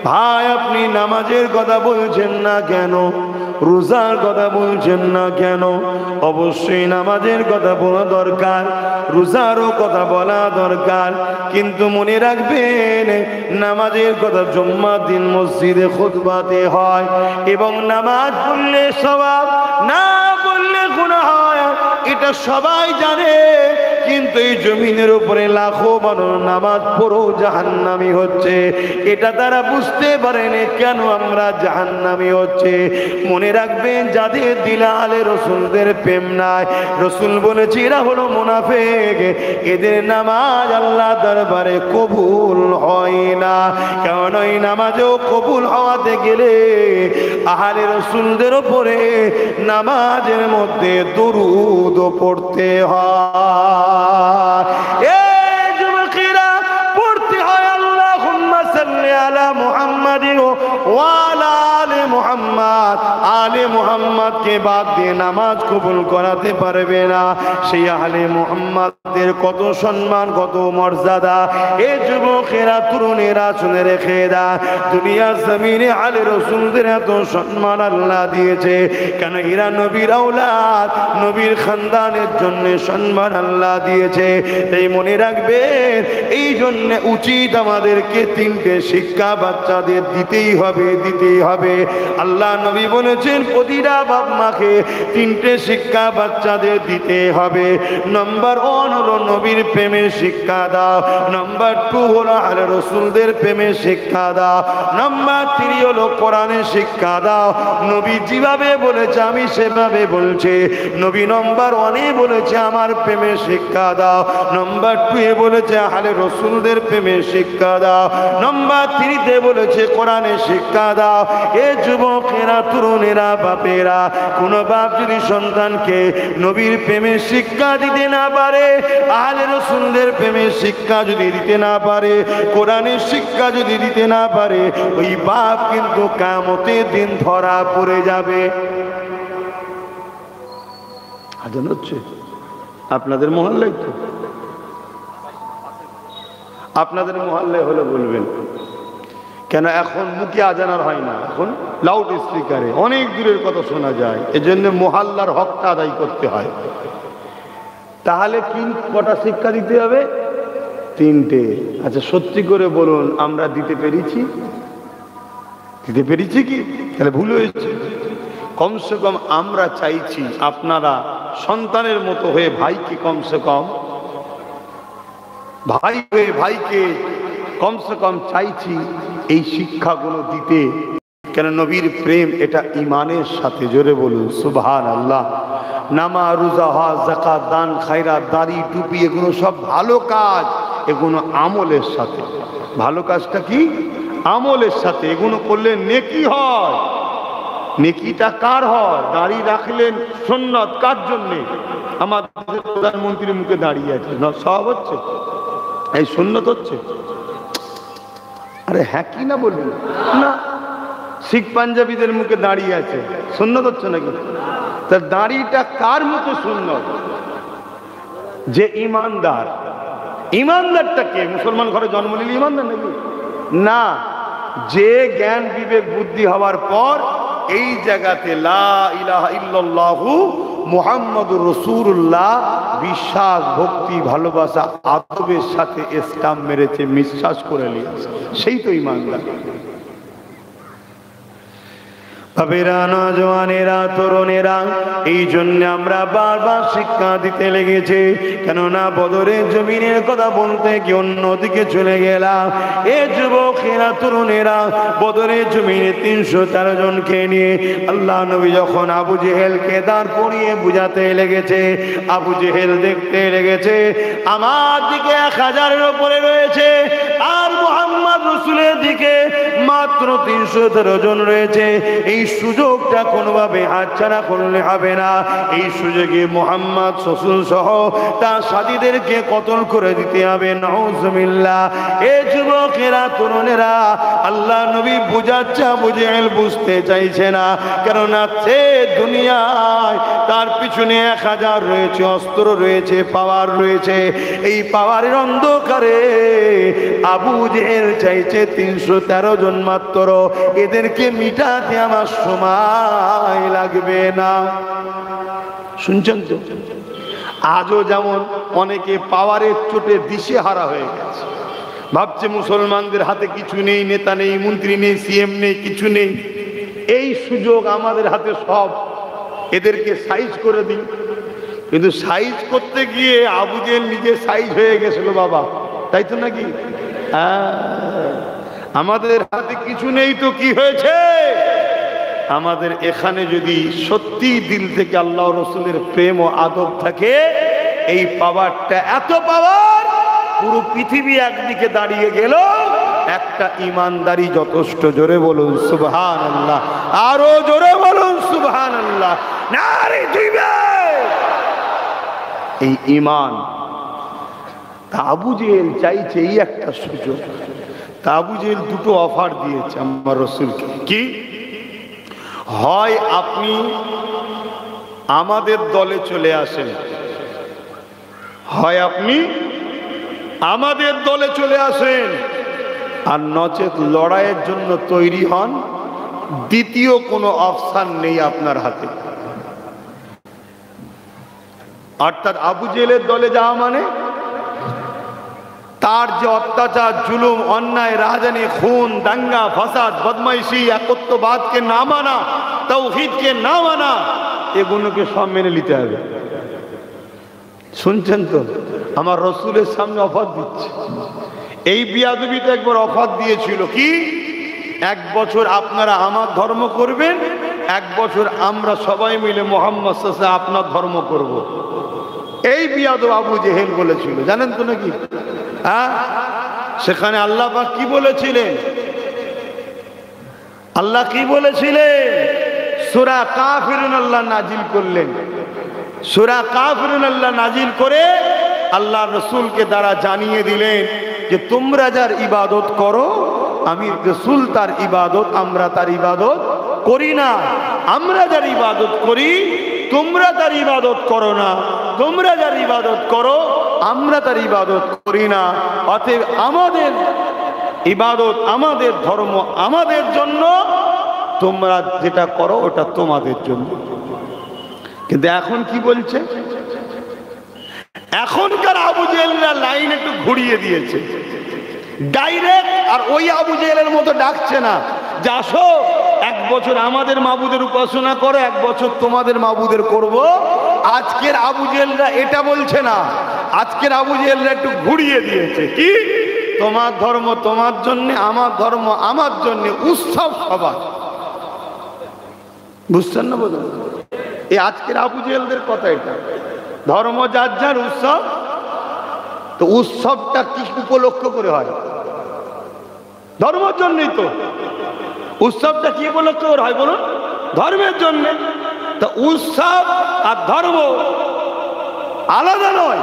Speaker 1: ভাই আপনি নামাজের কথা বলছেন না কেন, রোজার কথা বলছেন না কেন? অবশ্যই নামাজের কথা বলা দরকার, রোজারও কথা বলা দরকার, কিন্তু মনে রাখবেন নামাজের কথা জুম্মার দিন মসজিদে খুতবাতে হয়, এবং নামাজ পড়লে সওয়াব, না পড়লে গুনাহ হয়, এটা সবাই জানে। কিন্তু এই জমিনের উপরে লাখো মানুষ নামাজ পড়েও জাহান্নামী হচ্ছে, এটা তারা বুঝতে পারেনি কেন আমরা জাহান্নামী হচ্ছে। মনে রাখবেন, যাদের দিলে আলে রসুলদের প্রেম নাই, রসুল বলেছে এরা হলো মুনাফিক, এদের নামাজ আল্লাহ দরবারে কবুল হয় না। কারণ ওই নামাজও কবুল হওয়াতে গেলে আহলে রসুলদের উপরে নামাজের মধ্যে দরুদ পড়তে হয়। এই যুবকেরা পড়তে হয় আল্লাহুম্মা সাল্লি আলা মুহাম্মাদিন ওয়া আলা আলি মুহাম্মাদ। আলে মুহাম্মাদকে বাদ দিয়ে নামাজ কবুল করাতে পারবে না। সেই আলে মুহাম্মাদের কত সম্মান, কত মর্যাদা। এই যুবকেরা, তরুণেরা শুনে রেখে দা, দুনিয়ার জমিনে আলে রাসূলদের এত সম্মান আল্লাহ দিয়েছে কেন? এরা নবীর আওলাদ, নবীর খানদানের জন্য সম্মান আল্লাহ দিয়েছে। তাই মনে রাখবেন, এই জন্য উচিত আমাদেরকে 3টে শিক্ষা বাচ্চাদের দিতেই হবে, দিতেই হবে। আল্লাহ নবী বলেছেন প্রতিটা বাপ মাকে 3টে শিক্ষা বাচ্চাদের দিতে হবে। নম্বর 1 হলো নবীর প্রেমের শিক্ষা দাও। নম্বর 2 হলো আহলে রাসূলদের প্রেমের শিক্ষা দাও। নম্বর 3 হলো কোরআনের শিক্ষা দাও। নবী যেভাবে বলেছে আমি সেভাবে বলছি। নবী নম্বর 1 বলেছে আমার প্রেমের শিক্ষা দাও। নম্বর 2 বলেছে আহলে রাসূলদের প্রেমের শিক্ষা দাও। নম্বর 3 বলেছে কোরআনের শিক্ষা দাও। এ যুবকেরা, তরুণেরা, বাপেরা, কোন বাপ যদি সন্তানকে নবীর প্রেমের শিক্ষা দিতে না পারে, আহলে রাসূলদের প্রেমের শিক্ষা যদি দিতে না পারে, কোরআনের শিক্ষা যদি দিতে না পারে, ওই বাপ কিন্তু কিয়ামতের দিন ধরা পড়ে যাবে। আজান হচ্ছে আপনাদের মহল্লায়? তো আপনাদের মহল্লায় হলে বলবেন, কেন এখন মুখে আজান আর হয় না, এখন লাউড স্পিকারে অনেক দূরের কথা শোনা যায়। এজন্য মহল্লার হকটা আদায় করতে হয়। তাহলে কটা শিক্ষা দিতে হবে? 3টে। আচ্ছা সত্যি করে বলুন, আমরা দিতে পেরেছি? দিতে পেরেছি কি? তাহলে ভুল হয়েছে। কমসে কম আমরা চাইছি আপনারা সন্তানের মতো হয়ে ভাইকে, কমসে কম ভাই হয়ে ভাইকে কমসে কম চাইছি এই শিক্ষাগুলো দিতে। কেন? নবীর প্রেম এটা ইমানের সাথে। জোরে বলুন সুবহানাল্লাহ। নামাজ, রোজা, হজ, যাকাত, দান, খায়রাত, দাড়ি, টুপি, এগুলো সব ভালো কাজ, এগুলো আমলের সাথে। ভালো কাজটা কি? আমলের সাথে। এগুলো করলে নেকি হয়। নেকিটা কার হয়? দাড়ি রাখলেন সুন্নত কার জন্যে? আমাদের প্রধানমন্ত্রীর মুখে দাঁড়িয়ে আছে, সব হচ্ছে, এই সুন্নত হচ্ছে। আরে হ্যাঁ কি না বলবেন না, শিখ পাঞ্জাবিদের মুখে দাঁড়িয়ে আছে, সুন্নত হচ্ছে নাকি? তার দাড়িটা কার মুখে সুন্নত? যে ইমানদার। ইমানদারটা কে? মুসলমান ঘরে জন্ম নিলে ইমানদার নাকি? না, যে জ্ঞান বিবেক বুদ্ধি হওয়ার পর এই জায়গাতে লা ইলাহা ইল্লাল্লাহু মুহাম্মাদুর রাসূলুল্লাহ বিশ্বাস ভক্তি ভালোবাসা আদবের সাথে স্টাম্প মেরেছে, বিশ্বাস করে নিয়েছে, সেই তো ইমানদার। বাবেরা, নওজওয়ানেরা, তরুণেরা, এই জন্য আমরা বারবার শিক্ষা দিতে লেগেছে। কেননা বদরের জমিনের কথা বলতে কি অন্যদিকে চলে গেলাম। এ যুবকেরা, তরুণেরা, বদরের জমিনে 313 জনকে নিয়ে আল্লাহ নবী যখন আবু জেহেলকে দাঁড় করিয়ে বুঝাতে লেগেছে, আবু জেহেল দেখতে লেগেছে আমার দিকে 1000-এর উপরে রয়েছে, আর মুহাম্মদ রাসূলের দিকে মাত্র 313 জন রয়েছে। এই সুযোগটা কোনোভাবে হাতছাড়া করলে হবে না। এই সুযোগে মুহাম্মদ রাসূল সহ তার সাথীদেরকে কতল করে দিতে হবে। নাউজুবিল্লাহ। এ যুবকেরা, তরুণেরা, আল্লাহ নবী বুঝাচ্ছে, আবু জেহেল বুঝতে চাইছে না। কেননা সে দুনিয়ায় তার পিছনে 1000 রয়েছে, অস্ত্র রয়েছে, পাওয়ার রয়েছে। এই পাওয়ারের অন্ধকারে আবু জেহেল চাইছে 313 জন মাত্র, এদেরকে মিটাতে আমার সময় লাগবে না। শুনছেন তো? আজও যেমন অনেকে পাওয়ারের চোটে দিশেহারা হয়ে গেছে, ভাবছে মুসলমানদের হাতে কিছু নেই, নেতা নেই, মন্ত্রী নেই, সিএম নেই, কিছু নেই, এই সুযোগ আমাদের হাতে সব, এদেরকে সাইজ করে দিই। কিন্তু সাইজ করতে গিয়ে আবু জেহেল নিজে সাইজ হয়ে গেছিল বাবা, তাই তো নাকি? আমাদের হাতে কিছু নেই তো কি হয়েছে? আমাদের এখানে যদি সত্যি দিল থেকে আল্লাহ রসুলের প্রেম ও আদব থাকে, এই পাওয়ারটা এত পাওয়ার, পুরো পৃথিবী একদিকে দাঁড়িয়ে গেল, একটা ইমানদারি যথেষ্ট। জোরে বলুন সুবহানাল্লাহ, আরো জোরে বলুন সুবহানাল্লাহ, নারে দিবে এই ইমান। আবু জেহেল চাইছে এই একটা সুযোগ। আবু জেহেল দুটো অফার দিয়েছে আমার রাসূলকে। কি? হয় আপনি আমাদের দলে চলে আসেন, হয় আপনি আমাদের দলে চলে আসেন, আর নচেত লড়াইয়ের জন্য তৈরি হন। দ্বিতীয় কোনো অপশন নেই আপনার হাতে। অর্থাৎ আবু জেহেলের দলে যাওয়া মানে তার যে অত্যাচার, জুলুম, অন্যায়, রাজধানী, খুন, দাঙ্গা, ফাসাদ, বদমাইশি, একত্ববাদকে না মানা, তাওহীদকে না মানা, এগুলোকে সব মেনে নিতে হবে। শুনছেন তো? আমার রসুলের সামনে অফার দিচ্ছে। এই বিয়াদবিতে একবার অফার দিয়েছিল কি, 1 বছর আপনারা আমার ধর্ম করবেন, 1 বছর আমরা সবাই মিলে মুহাম্মদ সাল্লাল্লাহু আলাইহি ওয়াসাল্লাম আপনার ধর্ম করব। এই বিয়াদব আবু জেহেল বলেছিল, জানেন তো নাকি? সেখানে আল্লাহ পাক কি বলেছিলেন? আল্লাহ কি বলেছিলেন? সূরা কাফিরুন আল্লাহ নাজিল করলেন। সূরা কাফিরুন আল্লাহ নাজিল করে আল্লাহ রাসূলকে দ্বারা জানিয়ে দিলেন যে তোমরা যার ইবাদত করো, আমি রাসূল তার ইবাদত, আমরা তার ইবাদত করি না। আমরা যার ইবাদত করি, তোমরা তার ইবাদত করো না। তোমরা যার ইবাদত করো, আমরা তার ইবাদত করি না। অতএব আমাদের ইবাদত, আমাদের ধর্ম আমাদের জন্য, তোমরা যেটা করো ওটা তোমাদের জন্য। কিন্তু এখন কি বলছে? এখনকার আবু জেহেলরা লাইন একটু ঘুরিয়ে দিয়েছে ডাইরেক্ট, আর ওই আবু জেহেলের মতো ডাকছে না যে আসো 1 বছর আমাদের মাবুদের উপাসনা করো, 1 বছর তোমাদের মাবুদের করব। আজকের আবু জেহেলরা এটা বলছে না, আজকের আবু জেহেলরা একটু ঘুরিয়ে দিয়েছে। কি? তোমার ধর্ম তোমার জন্য, আমার ধর্ম আমার জন্য, উৎসব সবার। বুঝছেন না? বলুন, এই আজকের আবু জেহেলদের কথা এটা। ধর্ম যার যার, উৎসব। তো উৎসবটা কি উপলক্ষ করে হয়? ধর্মের জন্যই তো। উৎসবটা কি উপলক্ষ করে হয় বলুন? ধর্মের জন্য। তো উৎসব আর ধর্ম আলাদা নয়।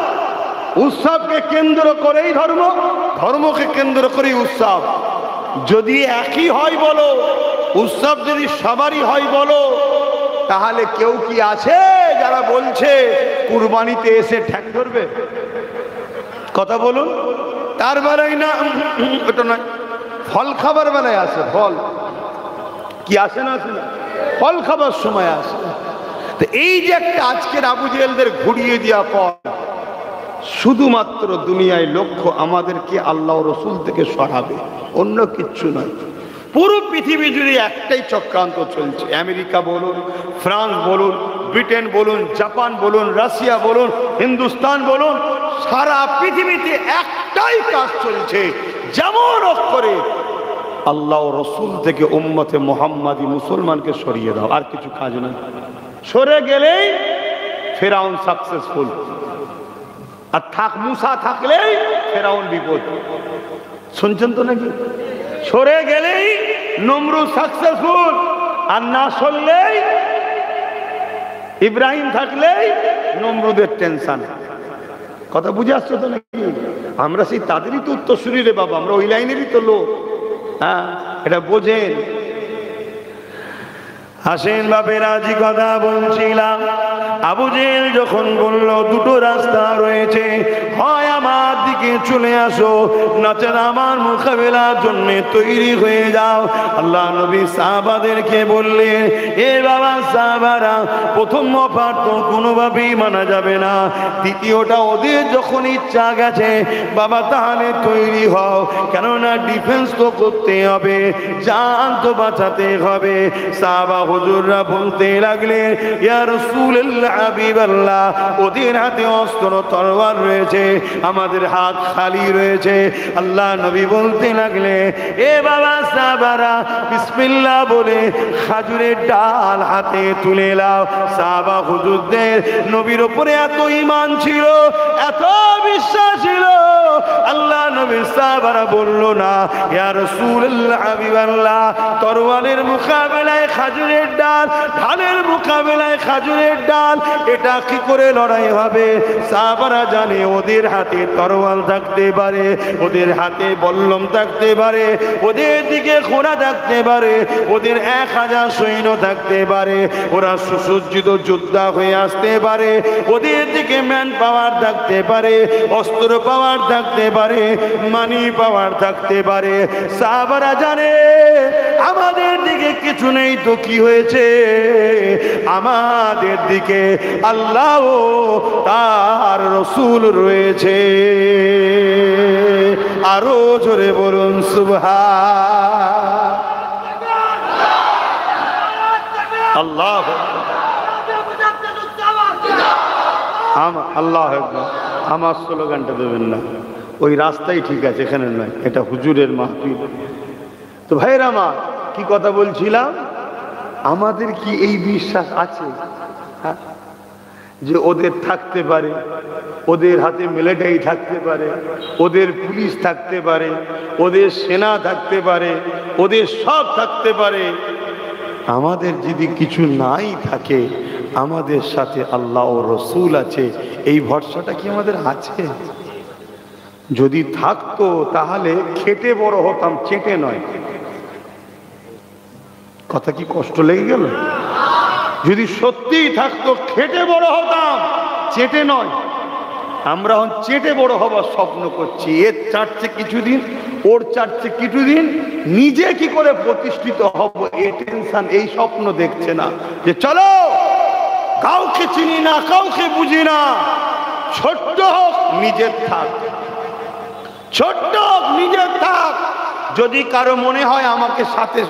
Speaker 1: উৎসবকে কেন্দ্র করেই ধর্ম, ধর্মকে কেন্দ্র করেই উৎসব। যদি একই হয় বলো, উৎসব যদি সবারই হয় বলো, তাহলে কেউ কি আছে যারা বলছে কুরবানিতে এসে ঠ্যাক ধরবে? কথা বলুন। তার বেলায় না, ওটা নয়, ফল খাবার বেলায় আসে। ফল কি আসে না, আসে না? ফল খাবার সময় আসে। তো এই যে একটা আজকের আবু জেহেলদের ঘুরিয়ে দেওয়া পথ, শুধুমাত্র দুনিয়ায় লক্ষ্য আমাদেরকে আল্লাহ রসুল থেকে সরাবে, অন্য কিচ্ছু নয়। পুরো পৃথিবী জুড়ে একটাই চক্রান্ত চলছে। আমেরিকা বলুন, ফ্রান্স বলুন, ব্রিটেন বলুন, জাপান বলুন, রাশিয়া বলুন, হিন্দুস্তান বলুন, সারা পৃথিবীতে একটাই কাজ চলছে, যেমন অক্ষরে আল্লাহ রসুল থেকে উম্মতে মুহাম্মাদি মুসলমানকে সরিয়ে দাও, আর কিছু কাজ নয়। সরে গেলেই ফেরাউন সাকসেসফুল, আর মুসা থাকলেই ফেরাউন বিপদ। শুনছেন তো নাকি? সরে গেলেই নমরুদ সাকসেসফুল, আর না সরলেই ইব্রাহিম থাকলেই নমরুদের টেনশন। কথা বুঝে আসছো তো নাকি? আমরা সেই তাদেরই তো উত্তরসূরি রে বাবা, আমরা ওই লাইনেরই তো লোক। হ্যাঁ, এটা বোঝেন। হাসেন বাপের আজি কথা বলছিলাম। আবু জেহেল যখন বলল দুটো রাস্তা রয়েছে, হয় আমার দিকে চলে আসো, নচেত আমার মোকাবেলার জন্য তৈরি হয়ে যাও। আল্লাহ নবী সাহাবাদেরকে বললেন, এ বাবা সাহাবারা, প্রথম অফার তো কোনোভাবেই মানা যাবে না, দ্বিতীয়টা ওদের যখন ইচ্ছা গেছে বাবা তাহলে তৈরি হও, কেননা ডিফেন্স তো করতে হবে, জান তো বাঁচাতে হবে। সাহাবা হুজুররা বলতে লাগলেন, ইয়া রাসূলুল্লাহ, হাবিবাল্লাহ, ওদের হাতে অস্ত্র তরোয়ার রয়েছে, আমাদের হাত খালি রয়েছে। আল্লাহ নবী বলতে লাগলে, এ বাবা সাহাবারা, বিসমিল্লাহ বলে খাজুরের ডাল হাতে তুলে নাও। সাহাবা হুজুরদের নবীর উপরে এত ঈমান ছিল, এত বিশ্বাস ছিল, আল্লাহ নবী সাহাবারা বলল না, ইয়া রাসূলুল্লাহ, হাবিবাল্লাহ, তরোয়ারের মোকাবেলায় খাজুরের ডাল, ঢালের মোকাবেলায় খাজুরের ডাল, এটা কি করে লড়াই হবে? সাহাবারা জানে ওদের হাতে তরোয়াল থাকতে পারে, ওদের হাতে বল্লম থাকতে পারে, ওদের দিকে ঘোড়া থাকতে পারে, ওদের 1000 সৈন্য থাকতে পারে, ওরা সুসজ্জিত যোদ্ধা হয়ে আসতে পারে, ওদের দিকে ম্যান পাওয়ার থাকতে পারে, অস্ত্র পাওয়ার থাকতে পারে, মানি পাওয়ার থাকতে পারে। সাহাবারা জানে আমাদের দিকে কিছু নেই তো কি হয়েছে, আমাদের দিকে আল্লাহ ও তার রসুল রয়েছে। আরো জোরে বলুন সুবহান আল্লাহ। আল্লাহ আমার স্লোগানটা দেবেন না, ওই রাস্তাই ঠিক আছে, এখানে নয়, এটা হুজুরের মাহফিল। তো ভাইরা আমার কি কথা বলছিলাম, আমাদের কি এই বিশ্বাস আছে যে ওদের থাকতে পারে, ওদের হাতে মিলিটারি থাকতে পারে, ওদের পুলিশ থাকতে পারে, ওদের সেনা থাকতে পারে, ওদের সব থাকতে পারে? আমাদের যদি কিছু নাই থাকে, আমাদের সাথে আল্লাহ ও রসুল আছে, এই ভরসাটা কি আমাদের আছে? যদি থাকতো তাহলে খেটে বড় হতাম, চেটে নয়। কথা কি কষ্ট লেগে গেল? যদি সত্যিই থাকতো খেটে বড় হতাম, চেটে নয়। আমরা চেটে বড় হবার স্বপ্ন করছি, এর চাটছে কিছুদিন, ওর চাটছে কিছুদিন, নিজে কি করে প্রতিষ্ঠিত হব এই টেনশন, এই স্বপ্ন দেখছে না যে চলো কাউকে চিনি না, কাউকে বুঝি না, ছোট্ট হোক নিজের থাক, ছোট্ট হোক নিজের থাক। যদি কারো মনে হয় আমাকে সাথে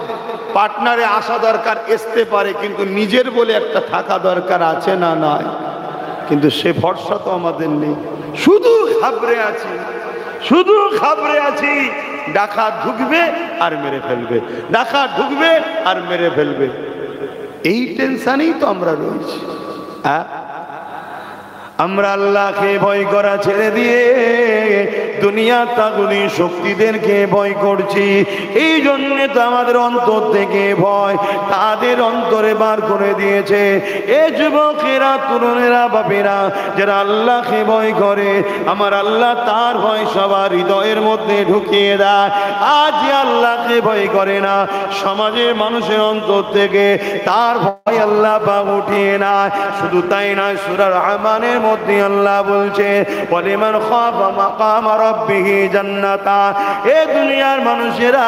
Speaker 1: পার্টনারে আসা দরকার, আসতে পারে, কিন্তু নিজের বলে একটা থাকা দরকার আছে না? নয়, কিন্তু সে ভরসা তো আমাদের নেই। শুধু ঘাবড়ে আছি, শুধু ঘাবড়ে আছি, ডাকাত ঢুকবে আর মেরে ফেলবে, ডাকাত ঢুকবে আর মেরে ফেলবে, এই টেনশনেই তো আমরা রয়েছি। আমরা আল্লাহকে ভয় করা ছেড়ে দিয়ে দুনিয়া তাগুনি শক্তিদেরকে ভয় করছি। এই জন্যে তো আমাদের অন্তর থেকে ভয় তাদের অন্তরে বার করে দিয়েছে। এ যুবকেরা, তরুণেরা, বাপেরা যারা আল্লাহকে ভয় করে, আমার আল্লাহ তার ভয় সবার হৃদয়ের মধ্যে ঢুকিয়ে দেয়। আজ আল্লাহকে ভয় করে না, সমাজের মানুষের অন্তর থেকে তার ভয় আল্লাহ পাক উঠিয়ে নেয়। শুধু তাই নয়, সূরা রহমানের মধ্যে আল্লাহ বলছে, ওয়ালিমান খাফা মাকাম রাব্বিহি জান্নাতান। এ দুনিয়ার মানুষেরা,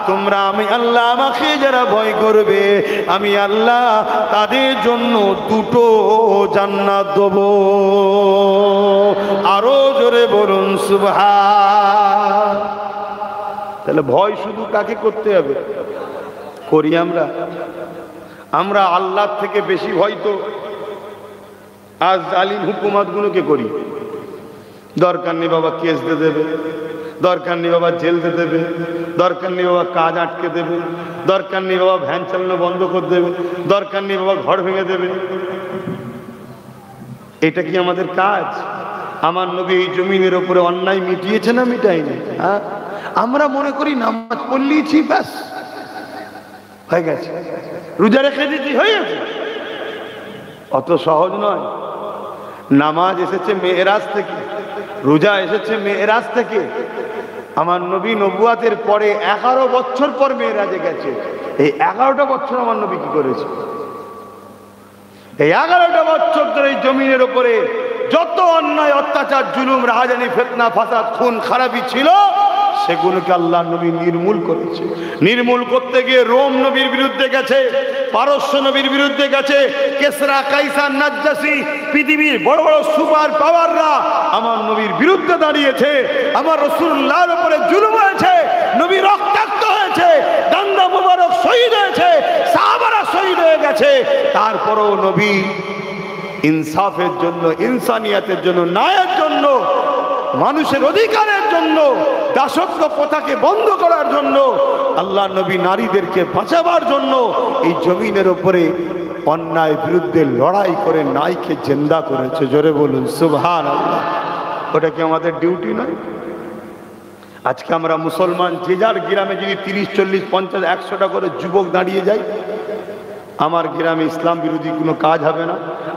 Speaker 1: তোমরা আমি আল্লাহ আমাকে যারা ভয় করবে, আমি আল্লাহ তাদের জন্য দুটো জান্নাত দেব। আরো জোরে বলুন সুবহান। তাহলে ভয় শুধু কাকে করতে হবে? করি আমরা আল্লাহ থেকে বেশি ভয় তো আজ জালিম হুকুমতগুলোকে করি। দরকার নেই বাবা কেস দিয়ে দেবে, দরকার নেই বাবা জেল দিয়ে দেবে, দরকার নেই বাবা কাজ আটকে দেবে, দরকার নেই বাবা ভ্যান চালানো বন্ধ করে দেবে, দরকার নেই বাবা ঘর ভেঙে দেবে। এটা কি আমাদের কাজ? আমার নবী এই জমিনের উপরে অন্যায় মিটিয়েছে না মিটাইনি? হ্যাঁ, আমরা মনে করি নামাজ পড়লেই ব্যাস হয়ে গেছে, রোজা রেখে দিচ্ছি হয়ে গেছে। অত সহজ নয়। নামাজ এসেছে মেরাজ থেকে, রোজা এসেছে মেরাজ থেকে। আমার নবী নবুয়াতের পরে 11 বছর পর মেরাজে গেছে। এই 11টা বছর আমার নবী কি করেছে? এই 11টা বছর ধরে এই জমিনের উপরে যত অন্যায়, অত্যাচার, জুলুম, রাহাজানি, ফিতনা, ফাসাদ, খুন খারাপি ছিল, সেগুলোকে আল্লাহ নবী নির্মূল করেছে। নির্মূল করতে গিয়ে রোম নবীর বিরুদ্ধে গেছে, পারস্য নবীর বিরুদ্ধে গেছে, কেসরা, কাইসার, নাজ্জাসী, পৃথিবীর বড় বড় সুপার পাওয়াররা আমার নবীর বিরুদ্ধে দাঁড়িয়েছে। আমার রাসূলুল্লাহর উপরে জুলুম হয়েছে, নবী রক্তাক্ত হয়েছে, দান্দা মুবারক শহীদ হয়েছে, সাহাবারা শহীদ হয়ে গেছে। তারপরেও নবী ইনসাফের জন্য, ইনসানিয়াতের জন্য, ন্যায়ের জন্য, মানুষের অধিকারের জন্য, দাসত্ব প্রথাকে বন্ধ করার জন্য, আল্লাহ নবী নারীদেরকে বাঁচাবার জন্য এই জমিনের উপরে অন্যায় বিরুদ্ধে লড়াই করে নাইকে জিন্দা করেছে। জোরে বলুন সুবহানাল্লাহ। ওটা কি আমাদের ডিউটি নয়? আজকে আমরা মুসলমান যে যার গ্রামে যদি 30, 40, 50, 100টা করে যুবক দাঁড়িয়ে যায়, আমার গ্রামে ইসলাম বিরোধী কোনো কাজ হবে না,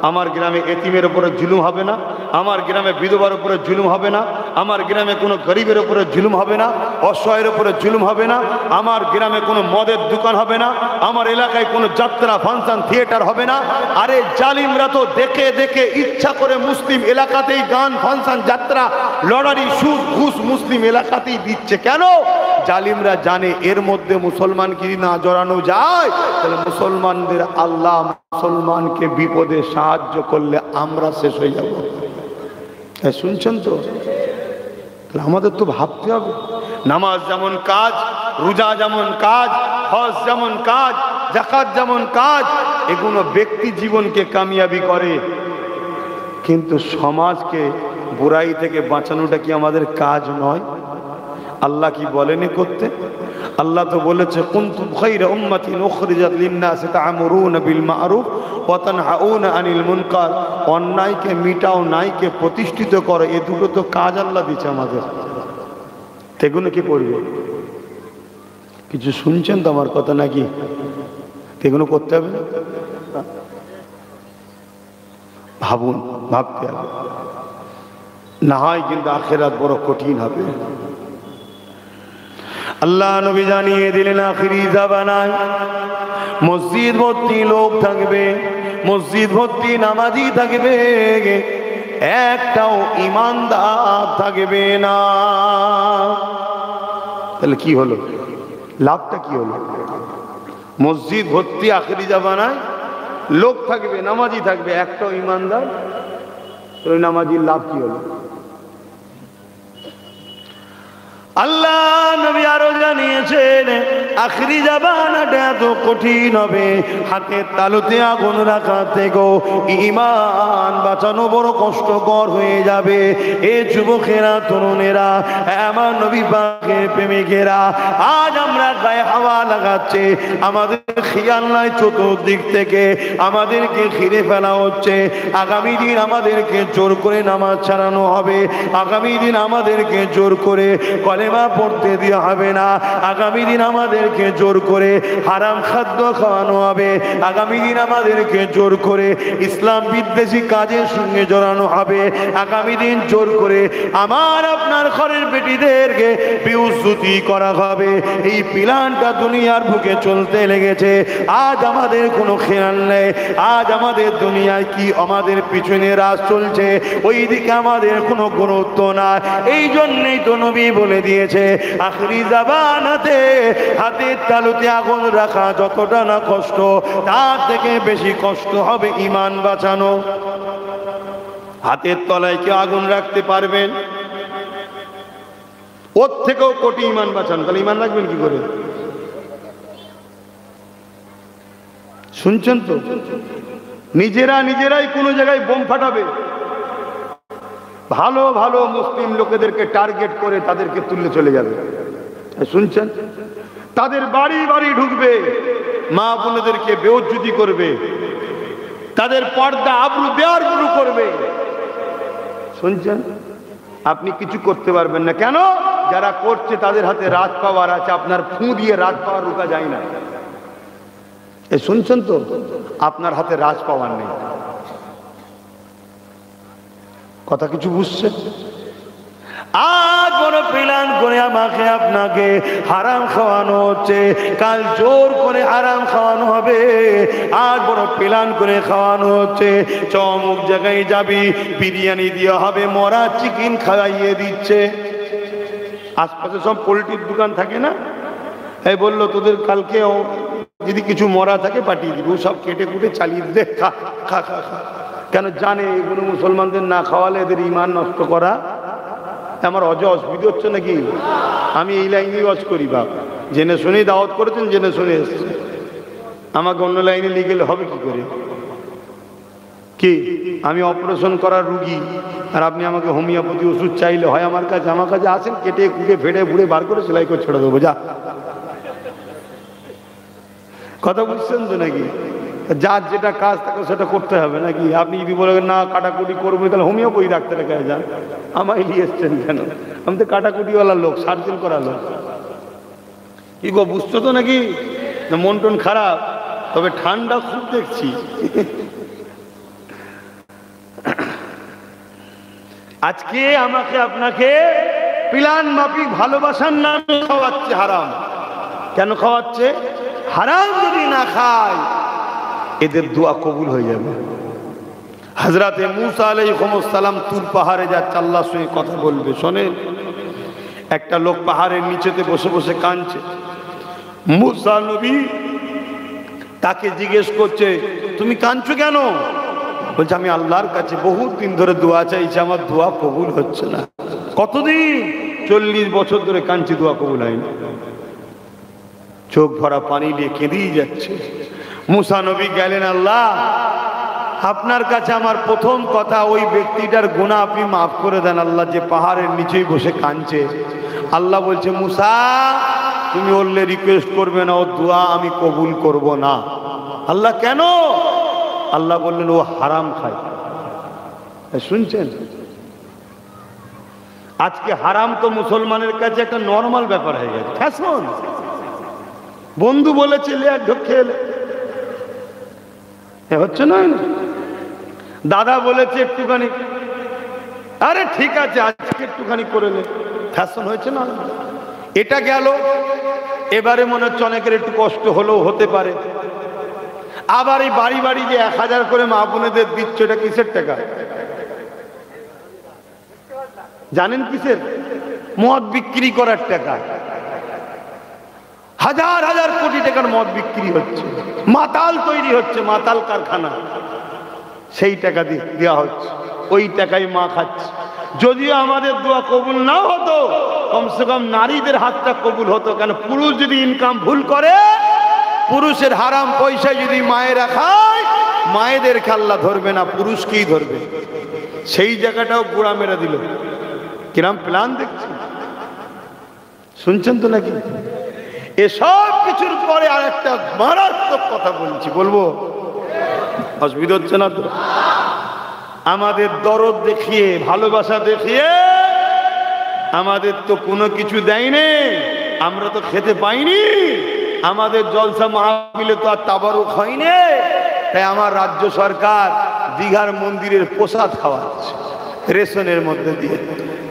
Speaker 1: আমার গ্রামে এতিমের উপরে জুলুম হবে না, আমার গ্রামে বিধবার উপরে জুলুম হবে না, আমার গ্রামে কোনো গরিবের উপরে জুলুম হবে না, অসহায়ের উপরে জুলুম হবে না, আমার গ্রামে কোনো মদের দোকান হবে না, আমার এলাকায় কোনো যাত্রা, ফাংশন, থিয়েটার হবে না। আরে জালিমরা তো দেখে দেখে ইচ্ছা করে মুসলিম এলাকাতেই গান, ফাংশন, যাত্রা, লটারি, সুদ, ঘুষ মুসলিম এলাকাতেই দিচ্ছে। কেন? জালিমরা জানে এর মধ্যে মুসলমান কি না জড়ানো যায়, তাহলে মুসলমানদের আল্লাহ মুসলমানকে বিপদে সাহায্য করলে আমরা শেষ হয়ে যাব। শুনছেন তো? আমাদের তো ভাবতে হবে। নামাজ যেমন কাজ, রোজা যেমন কাজ, হজ যেমন কাজ, যাকাত যেমন কাজ, এগুলো ব্যক্তি জীবনকে কামিয়াবি করে, কিন্তু সমাজকে বুরাই থেকে বাঁচানোটা কি আমাদের কাজ নয়? আল্লাহ কি বলেনি করতে? আল্লাহ তো বলেছে, কুনতুম খায়রা উম্মাতিন উখরিজাত লিন-নাসি তা'মুরুনা বিল মা'রুফ ওয়া তানহাউনা আনিল মুনকার। অন্যায়কে মিটাও, ন্যায়কে প্রতিষ্ঠিত করো। এই দুটো তো কাজ আল্লাহ দিয়েছে আমাদের। এগুলো কি করবে? কিছু শুনছেন তো আমার কথা নাকি? এগুলো করতে হবে, ভাবুন, ভাবতে হবে, না হয় কিন্তু আখিরাত বড় কঠিন হবে। আল্লাহ নবী জানিয়ে দিলেন আখিরি জামানায় মসজিদ ভর্তি লোক থাকবে, মসজিদ ভর্তি নামাজি থাকবে, একটাও ইমানদার থাকবে না। তাহলে কি হলো? লাভটা কি হলো? মসজিদ ভর্তি আখিরি জামানায় লোক থাকবে, নামাজি থাকবে, একটাও ইমানদার, ওই নামাজির লাভ কি হলো? আল্লাহ নবী আরো জানিয়েছেন, আখরি জামানাটা এত কঠিন হবে, হাতের তালুতে আগুন রাখা থেকেও ঈমান বাঁচানো বড় কষ্টকর হয়ে যাবে। এ যুবকেরা, তরুণেরা, আমার নবী পাকের প্রেমিকেরা, আজ আমরা গায়ে হাওয়া লাগাচ্ছে, আমাদের খেয়াল নাই চতুর্দিক থেকে আমাদেরকে ঘিরে ফেলা হচ্ছে। আগামী দিন আমাদেরকে জোর করে নামাজ ছাড়ানো হবে, আগামী দিন আমাদেরকে জোর করে কলেমা পড়তে দেওয়া হবে না, আগামী দিন আমাদেরকে জোর করে হারাম খাদ্য খাওয়ানো হবে, আগামী দিন আমাদেরকে জোর করে ইসলাম বিদ্বেষী কাজের সঙ্গে জড়ানো হবে, আগামী দিন জোর করে আমার আপনার ঘরের বেটিদেরকে বিউজ্জতি করা হবে। এই প্ল্যানটা দুনিয়ার বুকে চলতে লেগেছে। আজ আমাদের কোনো খেয়াল নেই, আজ আমাদের দুনিয়ায় কি আমাদের পিছনে রাজ চলছে, ওই দিকে আমাদের কোনো গুরুত্ব না। এই জন্যই তো নবী বলে দিয়েছে, আখরি জামানাতে হাতের তালুতে আগুন রাখা যতটা না কষ্ট, তার থেকে বেশি কষ্ট হবে ঈমান বাঁচানো। হাতের তলায় কি আগুন রাখতে পারবেন? ওর থেকেও কোটি ঈমান বাঁচানো, তাহলে ঈমান রাখবেন কি করে? শুনছেন তো? নিজেরাই কোনো জায়গায় বোম ফাটাবে, ভালো ভালো মুসলিম লোকেদেরকে টার্গেট করে তাদেরকে তুলে চলে যাবে। শুনছেন? তাদের বাড়ি বাড়ি ঢুকবে, মা বোনেদেরকে বেইজ্জতি করবে, তাদের পর্দা আবরু বেয়ার শুরু করবে। শুনছেন? আপনি কিছু করতে পারবেন না। কেন? যারা করছে তাদের হাতে রাজ পাওয়ার আছে, আপনার ফু দিয়ে রাজ পাওয়ার রোকা যায় না। শুনছেন তো? আপনার হাতে রাজ পাওয়ার নেই। কথা কিছু বুঝছেন? আজ বড় প্ল্যান করে আমাকে আপনাকে হারাম খাওয়ানো হচ্ছে, কাল জোর করে হারাম খাওয়ানো হবে। আজ বড় প্ল্যান করে খাওয়ানো হচ্ছে, চমুক জায়গায় যাবি বিরিয়ানি দেওয়া হবে, মরা চিকেন খাওয়াইয়ে দিচ্ছে। আশপাশে সব পোলট্রির দোকান থাকে না, এই বললো তোদের কালকে যদি কিছু মরা থাকে পাঠিয়ে দিবি, সব কেটে কুটে চালিয়ে দে, খা খা খা খা। কেন জানে এগুলো মুসলমানদের না খাওয়ালে এদের ঈমান নষ্ট করা। আমার অসুবিধা হচ্ছে নাকি? আমি এই লাইনে ওয়াজ করি, বাপ জেনে শুনেই দাওয়াত করেছেন, জেনে শুনে এসছে। আমাকে অন্য লাইনে নিয়ে গেলে হবে কি করে? কি আমি অপারেশন করার রুগী আর আপনি আমাকে হোমিওপ্যাথি ওষুধ চাইলে হয় আমার কাছে আসেন, কেটে কুটে ফেটে ফুড়ে বার করে সেলাই করে ছেড়ে দেবো, যা। কথা বুঝছেন তো নাকি? যার যেটা কাজ তাকে সেটা করতে হবে নাকি? আপনি যদি বলেন না কাটাকুটি করবেন, তাহলে হোমিওপ্যাথি ডাক্তারের কাছে যান। আমায় নিয়ে এসছেন কেন? আমি তো কাটাকুটিওয়ালা লোক, সার্জেন করা লোক। কি গো, বুঝছো তো নাকি? মন টন খারাপ, তবে ঠান্ডা খুব দেখছি। আজকে আমাকে আপনাকে প্ল্যান মাফিক ভালোবাসার নামে খাওয়াচ্ছে হারাম। কেন খাওয়াচ্ছে? হারাম যদি না খায় এদের দোয়া কবুল হয়ে যাবে। হযরতে মুসা আলাইহিস সালাম তুর পাহাড়ে যাচ্ছে, আল্লাহর সঙ্গে কথা বলবে। শোনেন, একটা লোক পাহাড়ের নিচেতে বসে বসে কাঁদছে। মুসা নবী তাকে জিজ্ঞেস করছে, তুমি কাঁদছো কেন? বলছে, আমি আল্লাহর কাছে বহুত দিন ধরে দোয়া চাইছি, আমার দোয়া কবুল হচ্ছে না। কতদিন? 40 বছর ধরে কাঁদছি, দোয়া কবুল হয়নি। চোখ ভরা পানি নিয়ে কেঁদেই যাচ্ছে। মুসা নবী গেলেন, আল্লাহ আপনার কাছে আমার প্রথম কথা, ওই ব্যক্তিটার গুনাহ আপনি মাফ করে দেন আল্লাহ, যে পাহাড়ের নিচেই বসে কাঁদছে। আল্লাহ বলছে, মুসা তুমি বললে রিকোয়েস্ট করবে না, ও দোয়া আমি কবুল করব না। আল্লাহ কেন? আল্লাহ বললেন, ও হারাম খায়। শুনছেন? আজকে হারাম তো মুসলমানের কাছে একটা নর্মাল ব্যাপার হয়ে গেছে, ফ্যাশন। বন্ধু বলেছে লে এক ঢোক খেয়ে হচ্ছে না, দাদা বলেছে একটুখানি, আরে ঠিক আছে আজকে একটুখানি করে নে, ফ্যাশন হয়েছে না। এটা গেল। এবারে মনে হচ্ছে অনেকের একটু কষ্ট হলেও হতে পারে। আবার এই বাড়ি বাড়ি যে 1000 করে মা বোনেদের দিচ্ছে, এটা কিসের টাকা জানেন? কিসের? মদ বিক্রি করার টাকা। হাজার হাজার কোটি টাকার মদ বিক্রি হচ্ছে, মাতাল তৈরি হচ্ছে, মাতাল কারখানা। সেই টাকা দেওয়া হচ্ছে, ওই টাকায় মা খাচ্ছে। যদিও আমাদের দোয়া কবুল নাও হতো, কমসে কম নারীদের হাতটা কবুল হতো। কেন, পুরুষ যদি ইনকাম ভুল করে, পুরুষের হারাম পয়সা যদি মায়েরা খায়, মায়েদের আল্লাহ ধরবে না, পুরুষকেই ধরবে। সেই জায়গাটাও গুড়া মেরে দিল। কিরাম প্ল্যান দেখছি, শুনছেন তো নাকি? এসব কিছুর পরে আর একটা মারাত্মক কথা বলছি, বলবো? অসুবিধা হচ্ছে না তো? আমাদের দরদ দেখিয়ে, ভালোবাসা দেখিয়ে আমাদের তো কোনো কিছু দেয়নি, আমরা তো খেতে পাইনি, আমাদের জলসা মাহফিলে তো আর তাবারুক হয়নি। তাই আমার রাজ্য সরকার দীঘার মন্দিরের প্রসাদ খাওয়াচ্ছে, রেশনের মধ্যে দিয়ে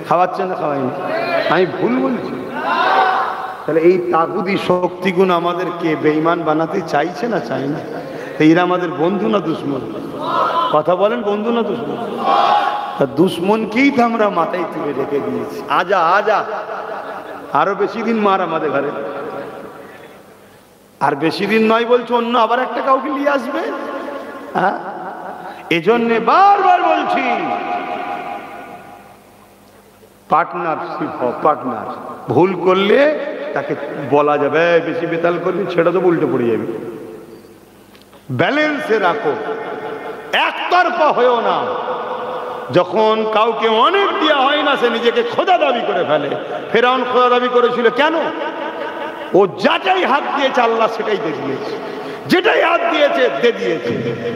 Speaker 1: খাওয়াচ্ছে না, খাওয়ায়নি? আমি ভুল বলছি? তাহলে এই তাগুদি শক্তিগুণ আমাদেরকে বেঈমান বানাতে চাইছে না চাই না? এরা আমাদের বন্ধু না দুশ্মন? কথা বলেন, বন্ধু না দুশ্মন? তা দুশ্মনকেই তো আমরা মাথায় তুলে রেখে দিয়েছি। আজা আজা, আরো বেশি দিন মার আমাদের ঘরে, আর বেশি দিন নয় বলছো, অন্য আবার একটা কাউকে নিয়ে আসবে। হ্যাঁ, এজন্যে বারবার বলছি, পার্টনারশিপ হোক, পার্টনার। ভুল করলে তাকে বলা যাবে, বেশি বেতাল করবি, সেটা তো উল্টে পড়ে যাবে। ব্যালেন্সে রাখো, একতরফা হয়েও না। যখন কাউকে অনেক দেওয়া হয় না, সে নিজেকে খোদা দাবি করে ফেলে। ফেরাউন খোদা দাবি করেছিল কেন? ও যেটাই হাত দিয়েছে আল্লাহ সেটাই দিয়ে দিয়েছে, যেটাই হাত দিয়েছে দিয়ে দিয়েছে।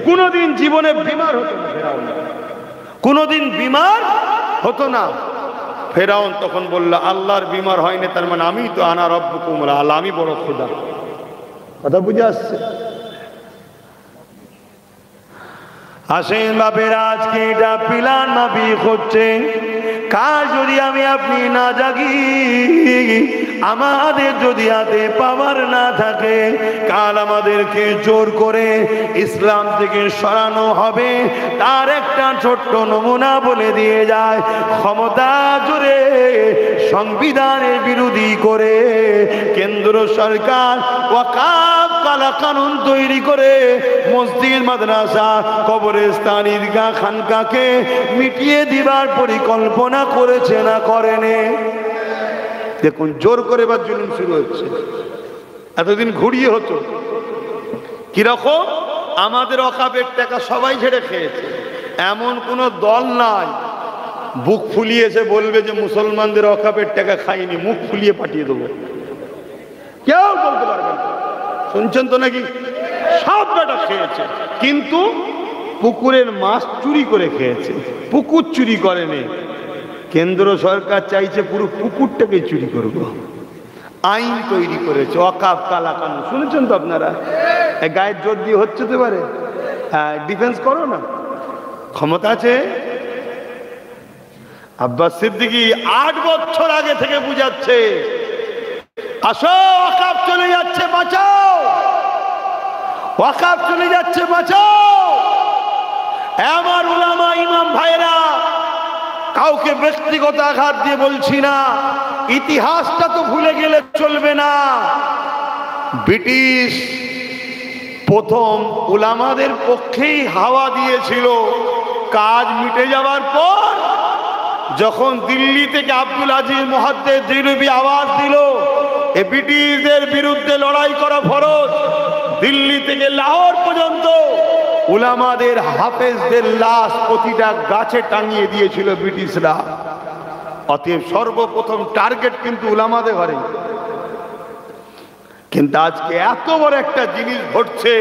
Speaker 1: কোনোদিন জীবনে বিমার হতো না ফেরাউন, কোনোদিন বিমার হতো না। ফেরাউন তখন বলল, আল্লাহর বিমার হয়নি, তার মানে আমি তো আনা রব্বুকুম আল্লাহ, আমি বড় খোদা। কথা বুঝে আসছে? আসেন বাপেরা, আজকে এটা প্ল্যান মাফিক হচ্ছে। কাল যদি আমি আপনি না জাগি, আমাদের যদি হাতে পাওয়ার না থাকে, কাল আমাদেরকে জোর করে ইসলাম থেকে সরানো হবে। তার একটা ছোট্ট নমুনা বলে দিয়ে যায়, ক্ষমতা জোরে সংবিধানের বিরোধী করে কেন্দ্র সরকার ওয়াকাফ কালা কানুন তৈরি করে মসজিদ, মাদ্রাসা, কবরস্থান, ঈদগাহ, খানকাকে মিটিয়ে দিবার পরিকল্পনা করেছে না করেনি? দেখুন, জোর করে এবার জুলুম শুরু হচ্ছে। এতদিন ঘুরিয়ে হতো কিরকম? আমাদের ওয়াকাফের টাকা সবাই ছেড়ে খেয়েছে, এমন কোন দল নাই বুক ফুলিয়েছে বলবে যে মুসলমানদের ওয়াকাফের টাকা খাইনি, মুখ ফুলিয়ে পাঠিয়ে দেবো, কেউ বলতে পারবে না। শুনছেন তো নাকি? সব টাকা খেয়েছে, কিন্তু পুকুরের মাছ চুরি করে খেয়েছে, পুকুর চুরি করেনি। কেন্দ্র সরকার চাইছে পুরো পুকুরটাকে চুরি করব, আইন তৈরি করেছে ওয়াকাফ কালা কানুন। শুনেছেন তো আপনারা? গায়ের জোর দিয়ে হচ্ছে তো পারে, ডিফেন্স করো না, ক্ষমতা আছে। আব্বাস সিদ্দিকী 8 বছর আগে থেকে বুঝাচ্ছে, আসো ওয়াকাফ চলে যাচ্ছে, বাঁচাও, ওয়াকাফ চলে যাচ্ছে, বাঁচাও। আমার উলামা ইমাম ভাইরা, কাউকে ব্যক্তিগত আঘাত দিয়ে বলছি না, ইতিহাসটা তো ভুলে গেলে চলবে না। ব্রিটিশ প্রথম উলামাদের পক্ষেই হাওয়া দিয়েছিল। কাজ মিটে যাওয়ার পর যখন দিল্লি থেকে আব্দুল আজিজ মুহাদ্দিস দিলবি আওয়াজ দিল, এ ব্রিটিশদের বিরুদ্ধে লড়াই করা ফরজ, দিল্লি থেকে লাহোর পর্যন্ত উলামাদের, হাফেজদের লাশ প্রতিটা গাছে টাঙিয়ে দিয়েছিল ব্রিটিশরা। অতএব সর্বপ্রথম টার্গেট কিন্তু উলামাদের ঘরে। কিন্তু আজকে এত বড় একটা জিনিস ঘটছে,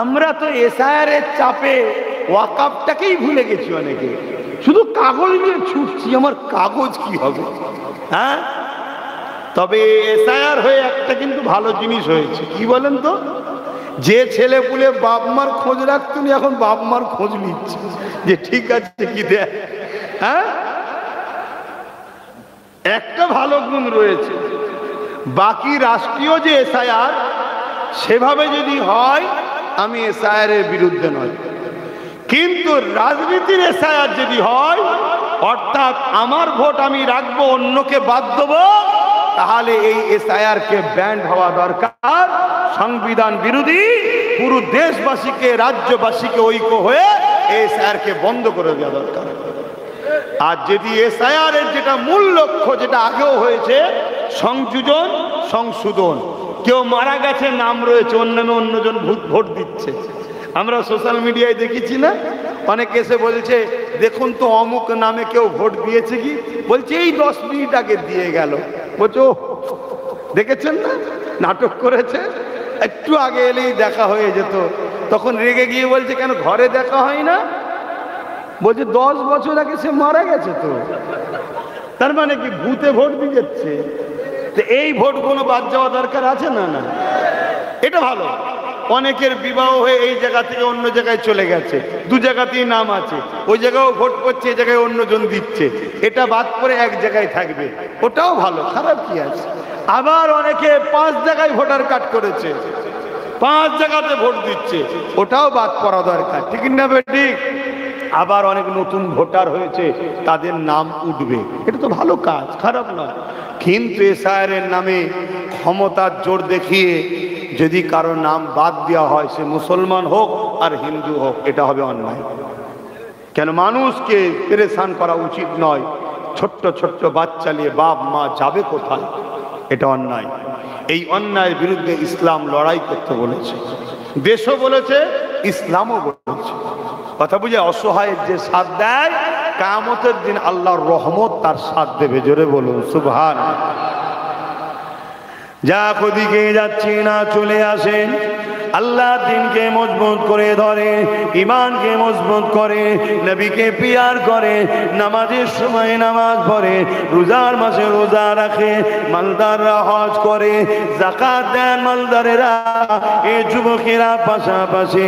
Speaker 1: আমরা তো এসআইআর এর চাপে ওয়াকাফটাকেই ভুলে গেছি। অনেকে শুধু কাগজ নিয়ে ছুটছি, আমার কাগজ কি হবে? হ্যাঁ, তবে এসআইআর হয়ে একটা কিন্তু ভালো জিনিস হয়েছে, কি বলেন তো? যে ছেলে পুলে বাপ মার খোঁজ রাখতো না, এখন বাপ মার খোঁজ নিচ্ছে যে ঠিক আছে কি দেয়। হ্যাঁ, একটা ভালো গুণ রয়েছে। বাকি রাষ্ট্রীয় যে এসআইআর, সেভাবে যদি হয় আমি এসআইআর এর বিরুদ্ধে নয়, কিন্তু রাজনীতির এসআইআর যদি হয়, অর্থাৎ আমার ভোট আমি রাখবো, অন্যকে বাদ দেবো, তাহলে এই এসআইআর কে ব্যান্ড হওয়া দরকার। সংবিধান বিরোধী, পুরো দেশবাসীকে, রাজ্যবাসীকে ঐক্য হয়ে এই এসআইআর কে বন্ধ করে দেওয়া দরকার। আর যদি এসআইআর এর যেটা মূল লক্ষ্য, যেটা আগেও হয়েছে, সংযোজন সংশোধন, কেউ মারা গেছে, নাম রয়েছে, অন্য নামে অন্যজন ভোট দিচ্ছে। আমরা সোশ্যাল মিডিয়ায় দেখেছি না, অনেকে এসে বলছে দেখুন তো অমুক নামে কেউ ভোট দিয়েছে কি, বলছে এই 10 মিনিট আগে দিয়ে গেল। বলছো দেখেছেন না, নাটক করেছে, একটু আগে এলেই দেখা হয়ে যেত। তখন রেগে গিয়ে বলছে কেন ঘরে দেখা হয় না, বলছে 10 বছর আগে সে মারা গেছে তো। তার মানে কি ভূতে ভোট দিয়ে যাচ্ছে? তো এই ভোট কোনো বাদ যাওয়া দরকার আছে না? না, এটা ভালো। অনেকের বিবাহ হয়ে এই জায়গা থেকে অন্য জায়গায় চলে গেছে, 2 জায়গাতেই নাম আছে, ওই জায়গায়ও ভোট করছে, এই জায়গায় অন্যজন দিচ্ছে, এটা বাদ করে এক জায়গায় থাকবে, ওটাও ভালো, খারাপ কি আছে? আবার অনেকে 5 জায়গায় ভোটার কার্ড করেছে, 5 জায়গাতে ভোট দিচ্ছে, ওটাও বাদ করা দরকার, ঠিক না ঠিক? আবার অনেক নতুন ভোটার হয়েছে, তাদের নাম উঠবে, এটা তো ভালো কাজ, খারাপ নয়। কিন্তু এসআইআর এর নামে ক্ষমতার জোর দেখিয়ে যদি কারো নাম বাদ দেওয়া হয়, সে মুসলমান হোক আর হিন্দু হোক, এটা হবে অন্যায়। কেন মানুষকে পেরেশান করা উচিত নয়। ছোট্ট ছোট্ট বাচ্চা নিয়ে বাপ মা যাবে কোথায়? এটা অন্যায়। এই অন্যায়ের বিরুদ্ধে ইসলাম লড়াই করতে বলেছে, দেশও বলেছে, ইসলামও বলেছে। কথা বুঝে? অসহায়ের যে সাথ দেয়, কিয়ামতের দিন আল্লাহর রহমত তার সাথ দেবে। জোরে বলুন সুবহানাল্লাহ। যা ওদিকে যাচ্ছি না, চলে আসেন, আল্লাহ দিনকে মজবুত করে ধরে, ইমানকে মজবুত করে, নবীকে পিয়ার করে, নামাজের সময় নামাজ পড়ে, রোজার মাসে রোজা রাখে, মালদাররা হজ করে, যাকাত দেন মালদারেরা। এই যুবকেরা পাশাপাশি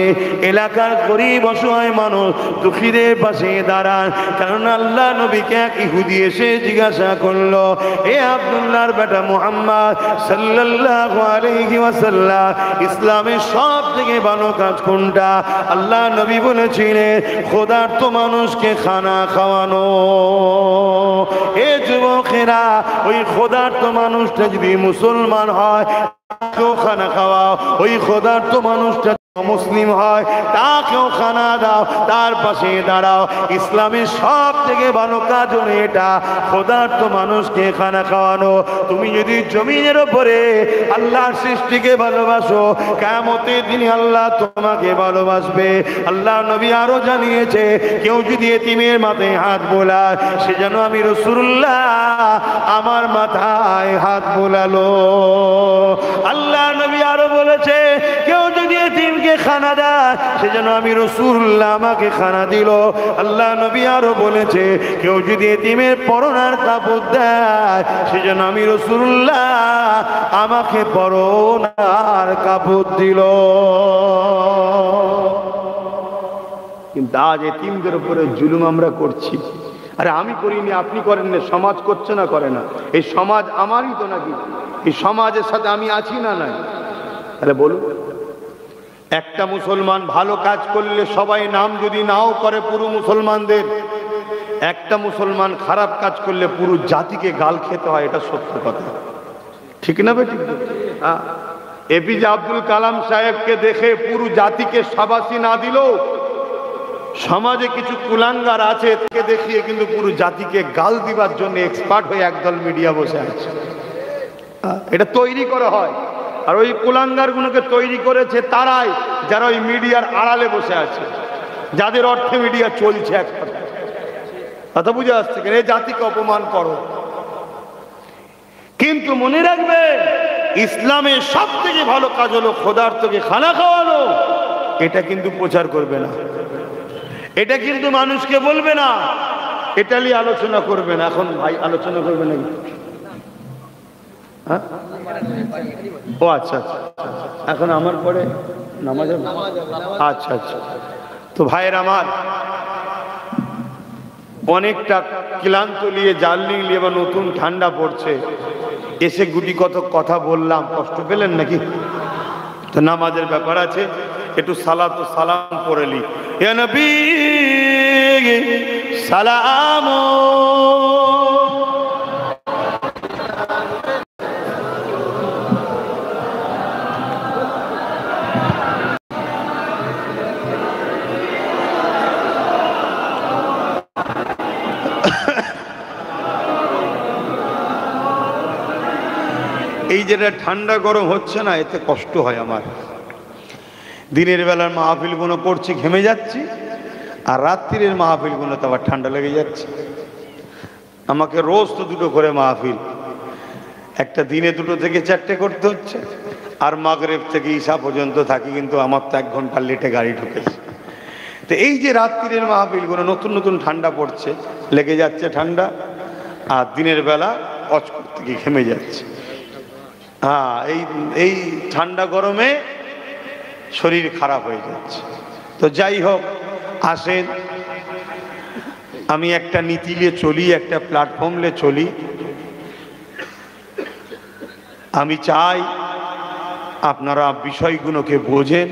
Speaker 1: এলাকার গরিব অসহায় মানুষ দুঃখীদের পাশে দাঁড়ান। কারণ আল্লাহ নবীকে এক ইহুদি এসে জিজ্ঞাসা করলো, এ আব্দুল্লাহর বেটা মুহাম্মদ সাল্লাল্লাহু আলাইহি ওয়াসাল্লাম, ইসলামের সব থেকে ভালো কাজ কোনটা? আল্লাহ নবী বলেছিলেন, ক্ষুধার্ত মানুষকে খানা খাওয়ানো। এ যুবকেরা, ওই ক্ষুধার্ত মানুষটা যদি মুসলমান হয় তাকেও খানা খাওয়াও, ওই ক্ষুধার্ত মানুষটা মুসলিম হয় তাকেও খানা দাও, তার পাশে দাঁড়াও। ইসলামের সব থেকে ভালো কাজ হলো এটা, ক্ষুধার্ত মানুষকে খানা খাওয়ানো। তুমি যদি জমিনের উপরে আল্লাহর সৃষ্টিকে ভালোবাসো, কিয়ামতের দিনে আল্লাহ তোমাকে ভালোবাসবে। আল্লাহ নবী আরো জানিয়েছে, কেউ যদি এতিমের মাথায় হাত বোলায়, সে যেন আমি রাসূলুল্লাহ আমার মাথায় হাত বোলালো। আল্লাহ নবী আরো বলেছে, কেউ যদি এতিমকে খানা দেয়, সে যেন আমি রাসূলুল্লাহ আমাকে খানা দিল। আল্লাহ নবী আরো বলেছে, কেউ যদি এতিমের পরনার কাপড় দেয়, সে যেন আমি রাসূলুল্লাহ আমাকে পরনার কাপড় দিল। কিন্তু আজ এতিমদের উপরে জুলুম আমরা করছি। আরে আমি করিনি, আপনি করেন না, সমাজ করছে না, করে না? এই সমাজ আমারই তো নাকি? এই সমাজের সাথে আমি আছি না? নাই? আরে বলুন, একটা মুসলমান ভালো কাজ করলে সবাই নাম যদি নাও করে পুরো মুসলমানদের, একটা মুসলমান খারাপ কাজ করলে পুরো জাতিকে গাল খেতে হয়, এটা সত্য কথা, ঠিক না বেটি? এপিজে আব্দুল কালাম সাহেবকে দেখে পুরো জাতিকে শাবাশি না দিলেও সমাজে কিছু কুলাঙ্গার আছে, তাকে দেখিয়ে কিন্তু পুরো জাতিকে গাল দিবার জন্য এক্সপার্ট হয়ে একদল মিডিয়া বসে আছে। এটা তৈরি করা হয়, আর ওই কুলাঙ্গারগুলোকে তৈরি করেছে তারাই, যারা ওই মিডিয়ার আড়ালে বসে আছে, যাদের অর্থে মিডিয়া চলছে। এক কথা বুঝে আসছে, এই জাতিকে অপমান করো। কিন্তু মনে রাখবে, ইসলামের সব থেকে ভালো কাজ হলো ক্ষুধার্তকে খানা খাওয়ানো। এটা কিন্তু প্রচার করবে না, এটা কিন্তু মানুষকে বলবে না, এটা নিয়ে আলোচনা করবে না। এখন ভাই আলোচনা করবে নাকি? হ্যাঁ, ও আচ্ছা আচ্ছা, এখন আমার পরে নামাজ। আচ্ছা আচ্ছা, তো ভাইয়ের আমার, অনেকটা ক্লান্ত নিয়ে জার্নি নিয়ে বা নতুন ঠান্ডা পড়ছে, এসে গুটি কত কথা বললাম, কষ্ট পেলেন নাকি? তো নামাজের ব্যাপার আছে, একটু সালাত ও সালাম পড়ে নি। ইয়া নবী সালাম, এই যেটা ঠান্ডা গরম হচ্ছে না, এতে কষ্ট হয় আমার। দিনের বেলার মাহফিলগুলো পড়ছি, ঘেমে যাচ্ছি, আর রাত্রির মাহফিলগুলো তো আবার ঠান্ডা লেগে যাচ্ছে। আমাকে রোজ তো দুটো করে মাহফিল, একটা দিনে 2 থেকে 4টে করতে হচ্ছে, আর মাগরিব থেকে ঈশা পর্যন্ত থাকি, কিন্তু আমার তো 1 ঘন্টা লেটে গাড়ি ঢুকেছে। তো এই যে রাত্রির মাহফিলগুলো, নতুন নতুন ঠান্ডা পড়ছে, লেগে যাচ্ছে ঠান্ডা, আর দিনের বেলা অচ করতে গিয়ে ঘেমে যাচ্ছে। হ্যাঁ, এই ঠান্ডা গরমে শরীর খারাপ হয়ে যাচ্ছে। তো যাই হোক, আসেন, আমি একটা নীতি নিয়ে চলি, একটা প্ল্যাটফর্ম নিয়ে চলি। আমি চাই আপনারা বিষয়গুলোকে বোঝেন।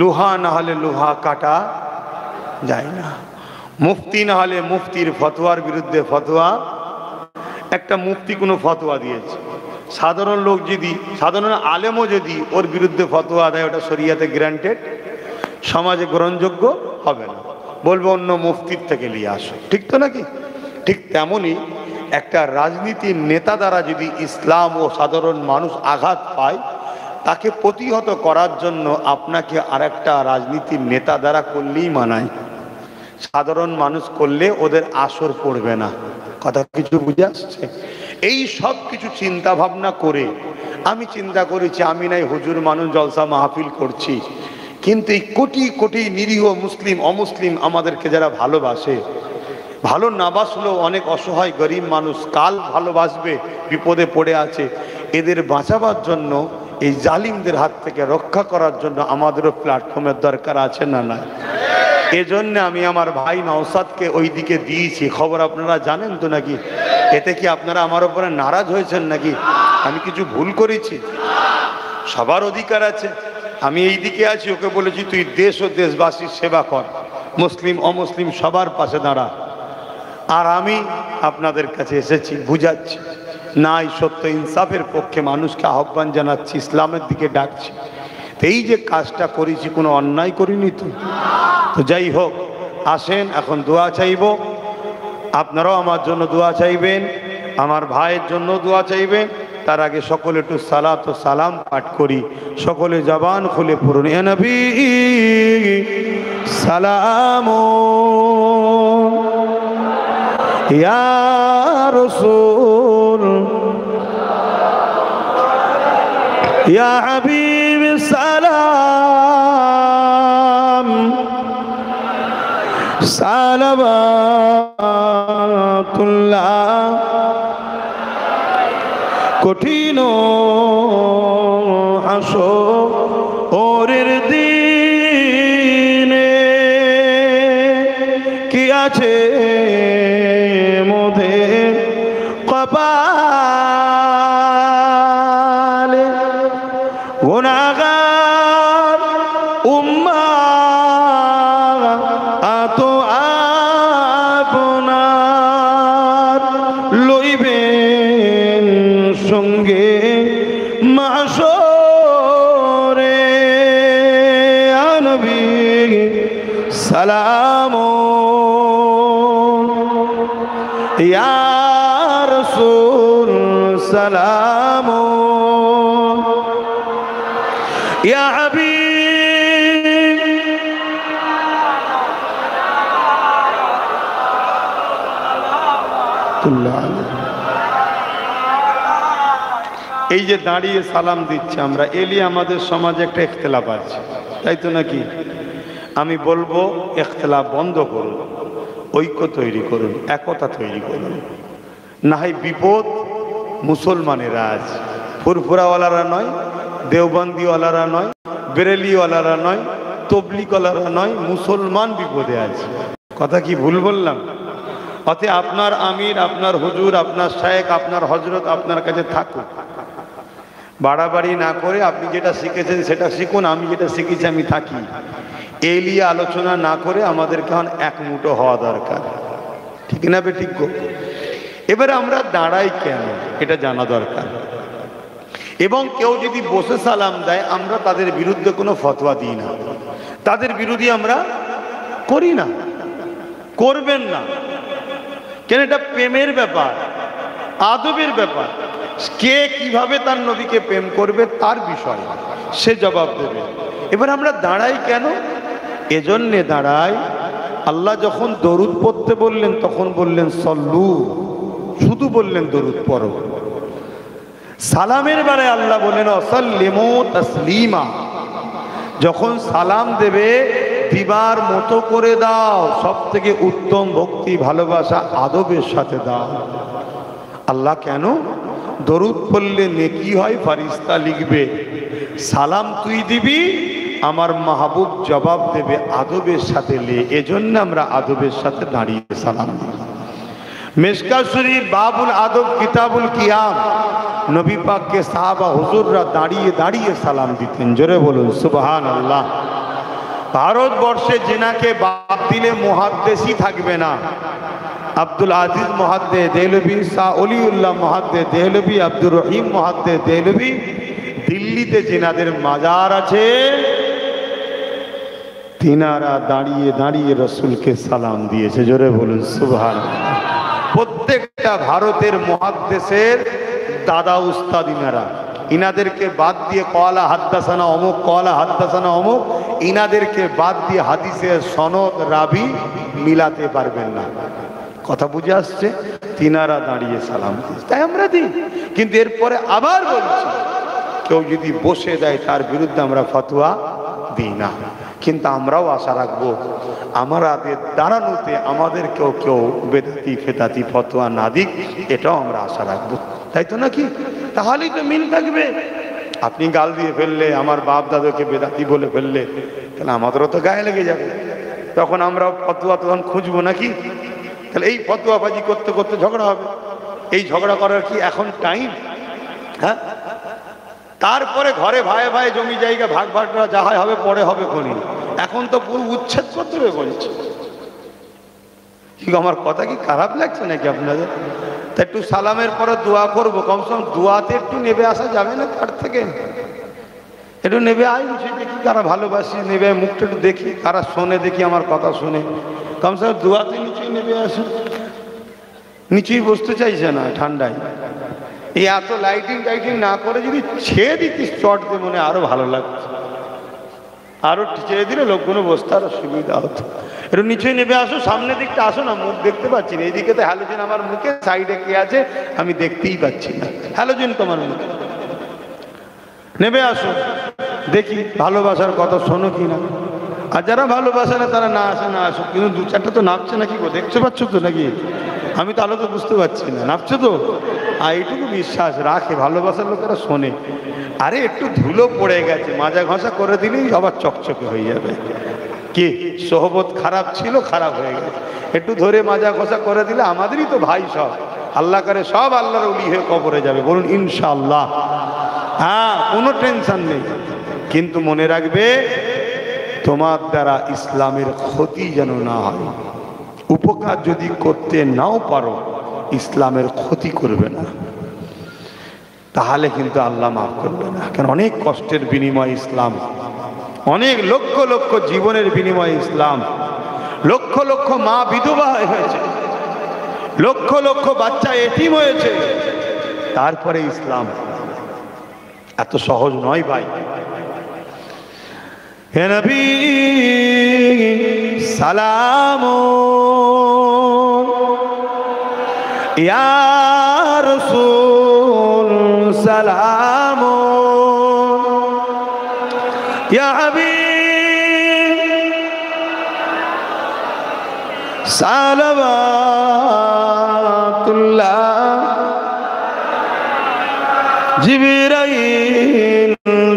Speaker 1: লোহা না হলে লোহা কাটা যায় না, মুফতি না হলে মুফতির ফতোয়ার বিরুদ্ধে ফতোয়া। একটা মুফতি কোনো ফতোয়া দিয়েছে, সাধারণ লোক যদি, সাধারণ আলেমও যদি ওর বিরুদ্ধে ফতোয়া দেয়, ওটা শরিয়াতে গ্রান্টেড, সমাজে গ্রহণযোগ্য হবে না, বলবো অন্য মুফতির থেকে নিয়ে আসো। ঠিক তো নাকি? ঠিক তেমনই একটা রাজনীতির নেতা দ্বারা যদি ইসলাম ও সাধারণ মানুষ আঘাত পায়, তাকে প্রতিহত করার জন্য আপনাকে আরেকটা রাজনীতির নেতা দ্বারা করলেই মানায়। সাধারণ মানুষ করলে ওদের আসর পড়বে না। কথা কিছু বুঝে আসছে? এই সব কিছু চিন্তা ভাবনা করে আমি চিন্তা করেছি, আমি নাই হুজুর মানুষ জলসা মাহফিল করছি, কিন্তু এই কোটি কোটি নিরীহ মুসলিম অমুসলিম আমাদেরকে যারা ভালোবাসে, ভালো না বাসলেও অনেক অসহায় গরিব মানুষ কাল ভালোবাসবে, বিপদে পড়ে আছে, এদের বাঁচাবার জন্য, এই জালিমদের হাত থেকে রক্ষা করার জন্য আমাদেরও প্ল্যাটফর্মের দরকার আছে না? না, এজন্য আমি আমার ভাই নওসাদকে ওই দিকে দিয়েছি। খবর আপনারা জানেন তো নাকি? এতে কি আপনারা আমার উপরে নারাজ হয়েছেন নাকি? আমি কিছু ভুল করেছি? সবার অধিকার আছে। আমি এই দিকে আছি, ওকে বলেছি তুই দেশ ও দেশবাসীর সেবা কর, মুসলিম অমুসলিম সবার পাশে দাঁড়া। আর আমি আপনাদের কাছে এসেছি, বুঝাচ্ছি, নাই সত্য ইনসাফের পক্ষে মানুষকে আহ্বান জানাচ্ছি, ইসলামের দিকে ডাকছি। এই যে কাজটা করেছি, কোনো অন্যায় করিনি তো? তো যাই হোক, আসেন এখন দোয়া চাইব। আপনারাও আমার জন্য দোয়া চাইবেন, আমার ভাইয়ের জন্য দোয়া চাইবেন। তার আগে সকলে একটু সালাত ও সালাম পাঠ করি। সকলে জবান খুলে পড়ুন, ইয়া নবী সালাম, ইয়া রাসূল, ইয়া হাবিব সালাম, সালাওয়াতুল্লাহ। কঠিন হাসরের দিনে কি আছে মোদের কপালে, গুনাহগার উম্মাত আপনার লইবেন সঙ্গে মাশরে। ইয়া নবী সালাম, ইয়া রাসূল সালাম, ইয়া হাবিব এই যে দাঁড়িয়ে সালাম দিচ্ছি আমরা, এলি আমাদের সমাজে একটা ইখতিলাফ আছে, তাই তো নাকি? আমি বলবো ইখতিলাফ বন্ধ করুন, ঐক্য তৈরি করুন, একতা তৈরি করুন। না হয় বিপদ মুসলমানেরা আছে, ফুরফুরাওয়ালারা নয়, দেওবন্দিওয়ালারা নয়, বেরেলিওয়ালারা নয়, তবলিগওয়ালারা নয়, মুসলমান বিপদে আছে। কথা কি ভুল বললাম? অতএব আপনার আমির, আপনার হুজুর, আপনার শায়েখ, আপনার হজরত আপনার কাছে থাকুক। বাড়াবাড়ি না করে আপনি যেটা শিখেছেন সেটা শিখুন, আমি যেটা শিখেছি আমি থাকি। এই নিয়ে আলোচনা না করে আমাদেরকে এখন এক মুঠো হওয়া দরকার। ঠিক না বে? ঠিক। এবারে আমরা দাঁড়াই কেন এটা জানা দরকার। এবং কেউ যদি বসে সালাম দেয়, আমরা তাদের বিরুদ্ধে কোনো ফতোয়া দিই না, তাদের বিরোধী আমরা করি না, করবেন না। কেন? এটা প্রেমের ব্যাপার, আদবের ব্যাপার। কে কিভাবে তার নবীকে প্রেম করবে তার বিষয় সে জবাব দেবে। এবার আমরা দাঁড়াই কেন? এজন্যে দাঁড়াই, আল্লাহ যখন দরুদ পড়তে বললেন তখন বললেন সল্লু, শুধু বললেন দরুদ পড়ো। সালামের বেলায় আল্লাহ বললেন অসাল্লিমু তাসলিমা, যখন সালাম দেবে দিবার মতো করে দাও, সব থেকে উত্তম ভক্তি ভালোবাসা আদবের সাথে দাও। আল্লাহ কেন? দরুদ পড়লে নেকি হয়, ফারিস্তা লিখবে। সালাম তুই দিবি, আমার মাহবুব জবাব দেবে আদবের সাথে লে। এজন্য আমরা আদবের সাথে দাঁড়িয়ে সালাম দিই। মিশকাত শরীফ বাবুল আদব কিতাবুল কিয়াম, নবী পাককে সাহাবা হুজুররা দাঁড়িয়ে দাঁড়িয়ে সালাম দিতেন। জোরে বলুন সুবহানাল্লাহ। ভারতবর্ষে জিনাকে বাদ দিলে মুহাদ্দিসই থাকবে না। আব্দুল আজিজ মুহাদ্দিস দেহলভী, শাহ অলিউল্লাহ মুহাদ্দিস দেহলভী, আব্দুর রহিম মুহাদ্দিস দেহলভী। দিল্লিতে জিনাদের মাজার আছে, তিনারা দাঁড়িয়ে দাঁড়িয়ে রসুলকে সালাম দিয়েছে। জোরে বলুন সুবহানাল্লাহ। প্রত্যেকটা ভারতের মুহাদ্দিসের দাদা উস্তাদ ইনারা, ইনাদেরকে বাদ দিয়ে কওয়ালা হাদ্দাসানা অমুক, কওয়ালা হাদ্দাসানা অমুক, ইনাদেরকে বাদ দিয়ে হাদিসের সনদ রাবি মিলাতে পারবেন না। কথা বুঝে আসছে? তিনারা দাঁড়িয়ে সালাম দিয়েছে, তাই আমরা দিই। কিন্তু এরপরে আবার বলছি, কেউ যদি বসে দেয় তার বিরুদ্ধে আমরা ফতোয়া দিই না। কিন্তু আমরাও আশা রাখবো আমাদের দাঁড়ানোতে আমাদেরকেও কেউ বেদাতি ফেদাতি ফতোয়া না দিক, এটাও আমরা আশা রাখবো। তাই তো নাকি? তাহলেই তো মিল থাকবে। আপনি গাল দিয়ে ফেললে, আমার বাপ দাদাকে বেদাতি বলে ফেললে, তাহলে আমাদেরও তো গায়ে লেগে যাবে। তখন আমরা ফতোয়া তখন খুঁজবো নাকি? তাহলে এই ফতোয়াবাজি করতে করতে ঝগড়া হবে। এই ঝগড়া করার কি এখন টাইম? হ্যাঁ, তারপরে ঘরে ভাই ভাই জমি জায়গা ভাগ ভাগরা যা হয় হবে, পরে হবে কোনি। এখন তো পুরো উচ্ছেদ করতে হবে বলছে। আমার কথা কি খারাপ লাগছে নাকি আপনাদের? তা একটু সালামের পরে দোয়া করবো, কমসে কম দোয়াতে একটু নেবে আসা যাবে না? তার থেকে একটু নেবে আয়, দেখি কারা ভালোবাসি, নেবে মুখটা একটু দেখি, কারা শোনে দেখি আমার কথা শোনে। কমসে কম দোয়াতে নিচেই নেবে আসে। নিচেই বসতে চাইছে না ঠান্ডায়। এই এত লাইটিং টাইটিং না করে যদি ছেড়ে দিতিস চট দিয়ে, মনে আরো ভালো লাগছে। আরো ছেড়ে দিলে লোকগুলো বসতে আরো সুবিধা হতো। একটু নিচেই নেবে আসো, সামনের দিকটা আসো না, মুখ দেখতে পাচ্ছি না। এইদিকে তো হ্যালোজেন আমার মুখে, সাইডে কে আছে আমি দেখতেই পাচ্ছি না। হ্যালোজেন তোমার মুখে, নেবে আসো, দেখি ভালোবাসার কথা শোনো কি না। আর যারা ভালোবাসে না তারা না আসে না আসো, কিন্তু দু চারটা তো নাপছে নাকি গো, দেখতে পাচ্ছ তো নাকি? আমি তো আলো তো বুঝতে পারছি না, নাপছে তো। আর এইটুকু বিশ্বাস রাখে, ভালোবাসার লোকেরা শোনে। আরে একটু ধুলো পড়ে গেছে, মাজা ঘষা করে দিলেই আবার চকচকে হয়ে যাবে। কি সোহবত খারাপ ছিল, খারাপ হয়ে গেছে, একটু ধরে মাজা ঘষা করে দিলে আমাদেরই তো ভাই সব। আল্লাহ করে সব আল্লাহর ওলি হয়ে কবরে যাবে, বলুন ইনশাআল্লাহ। হ্যাঁ, কোনো টেনশন নেই। কিন্তু মনে রাখবে, তোমার দ্বারা ইসলামের ক্ষতি যেন না হয়। উপকার যদি করতে নাও পারো, ইসলামের ক্ষতি করবে না, তাহলে কিন্তু আল্লাহ মাফ করবে না। কারণ অনেক কষ্টের বিনিময় ইসলাম, অনেক লক্ষ লক্ষ জীবনের বিনিময়ে ইসলাম, লক্ষ লক্ষ মা বিধবা হয়েছে, লক্ষ লক্ষ বাচ্চা এতিম হয়েছে, তারপরে ইসলাম। এত সহজ নয় ভাই। হে নবী সালাম ইয়া রাসূল সালাম ইয়া হাবিব সালাওয়াতুল্লাহ জিবরাইল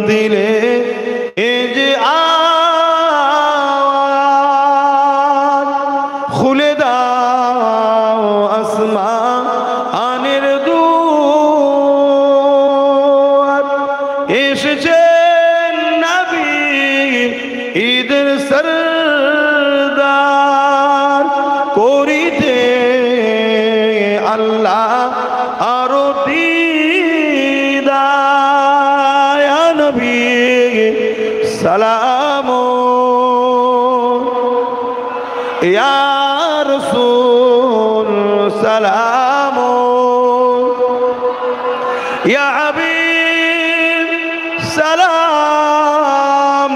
Speaker 1: দিলে খুলে দাও আসমানের দুয়ার, এসেছেন নবী ঈদের সরদার, করিতে আল্লাহ আরো দিদার। ইয়া নবী সালাম ইয়া রাসূল সালাম ইয়া হাবিব সালাম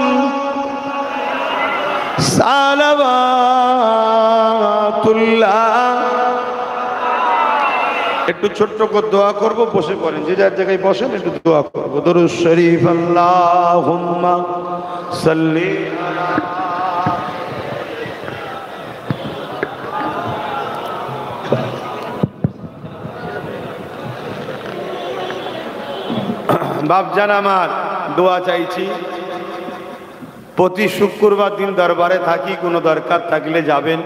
Speaker 1: সালাওয়াতুল্লাহ। একটু ছোট্ট করে দোয়া করব, বসে পড়েন, যে যার জায়গায় বসেন, একটু দোয়া করব। দরুদ শরীফ আল্লাহুম্মা সাল্লি বাপজান আমার, দোয়া চাইছি। প্রতি শুক্রবার দিন দরবারে থাকি, কোনো দরকার থাকলে যাবেন।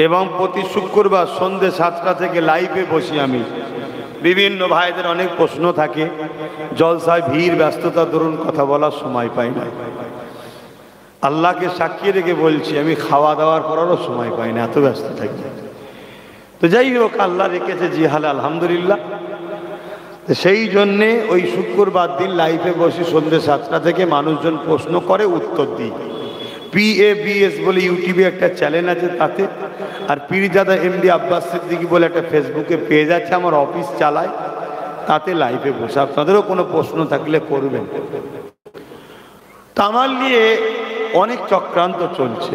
Speaker 1: এবং প্রতি শুক্রবার সন্ধ্যে 7টা থেকে লাইভে বসি আমি। বিভিন্ন ভাইদের অনেক প্রশ্ন থাকে, জলসায় ভিড় ব্যস্ততা ধরুন কথা বলার সময় পাই না। আল্লাহকে সাক্ষী রেখে বলছি, আমি খাওয়া দাওয়ার করারও সময় পাই না, এত ব্যস্ত থাকি। তো যাই হোক, আল্লাহ রেখেছে জিহালে আলহামদুলিল্লাহ। সেই জন্যে ওই শুক্রবার দিন লাইভে বসি সন্ধ্যে 7টা থেকে, মানুষজন প্রশ্ন করে উত্তর দিই। PABS বলে ইউটিউবে একটা চ্যানেল আছে তাতে, আর পীরজাদা MD আব্বাস সিদ্দিকী বলে একটা ফেসবুকে পেজ আছে, আমার অফিস চালায়, তাতে লাইভে বসে। আপনাদেরও কোনো প্রশ্ন থাকলে করবেন। তা আমার নিয়ে অনেক চক্রান্ত চলছে।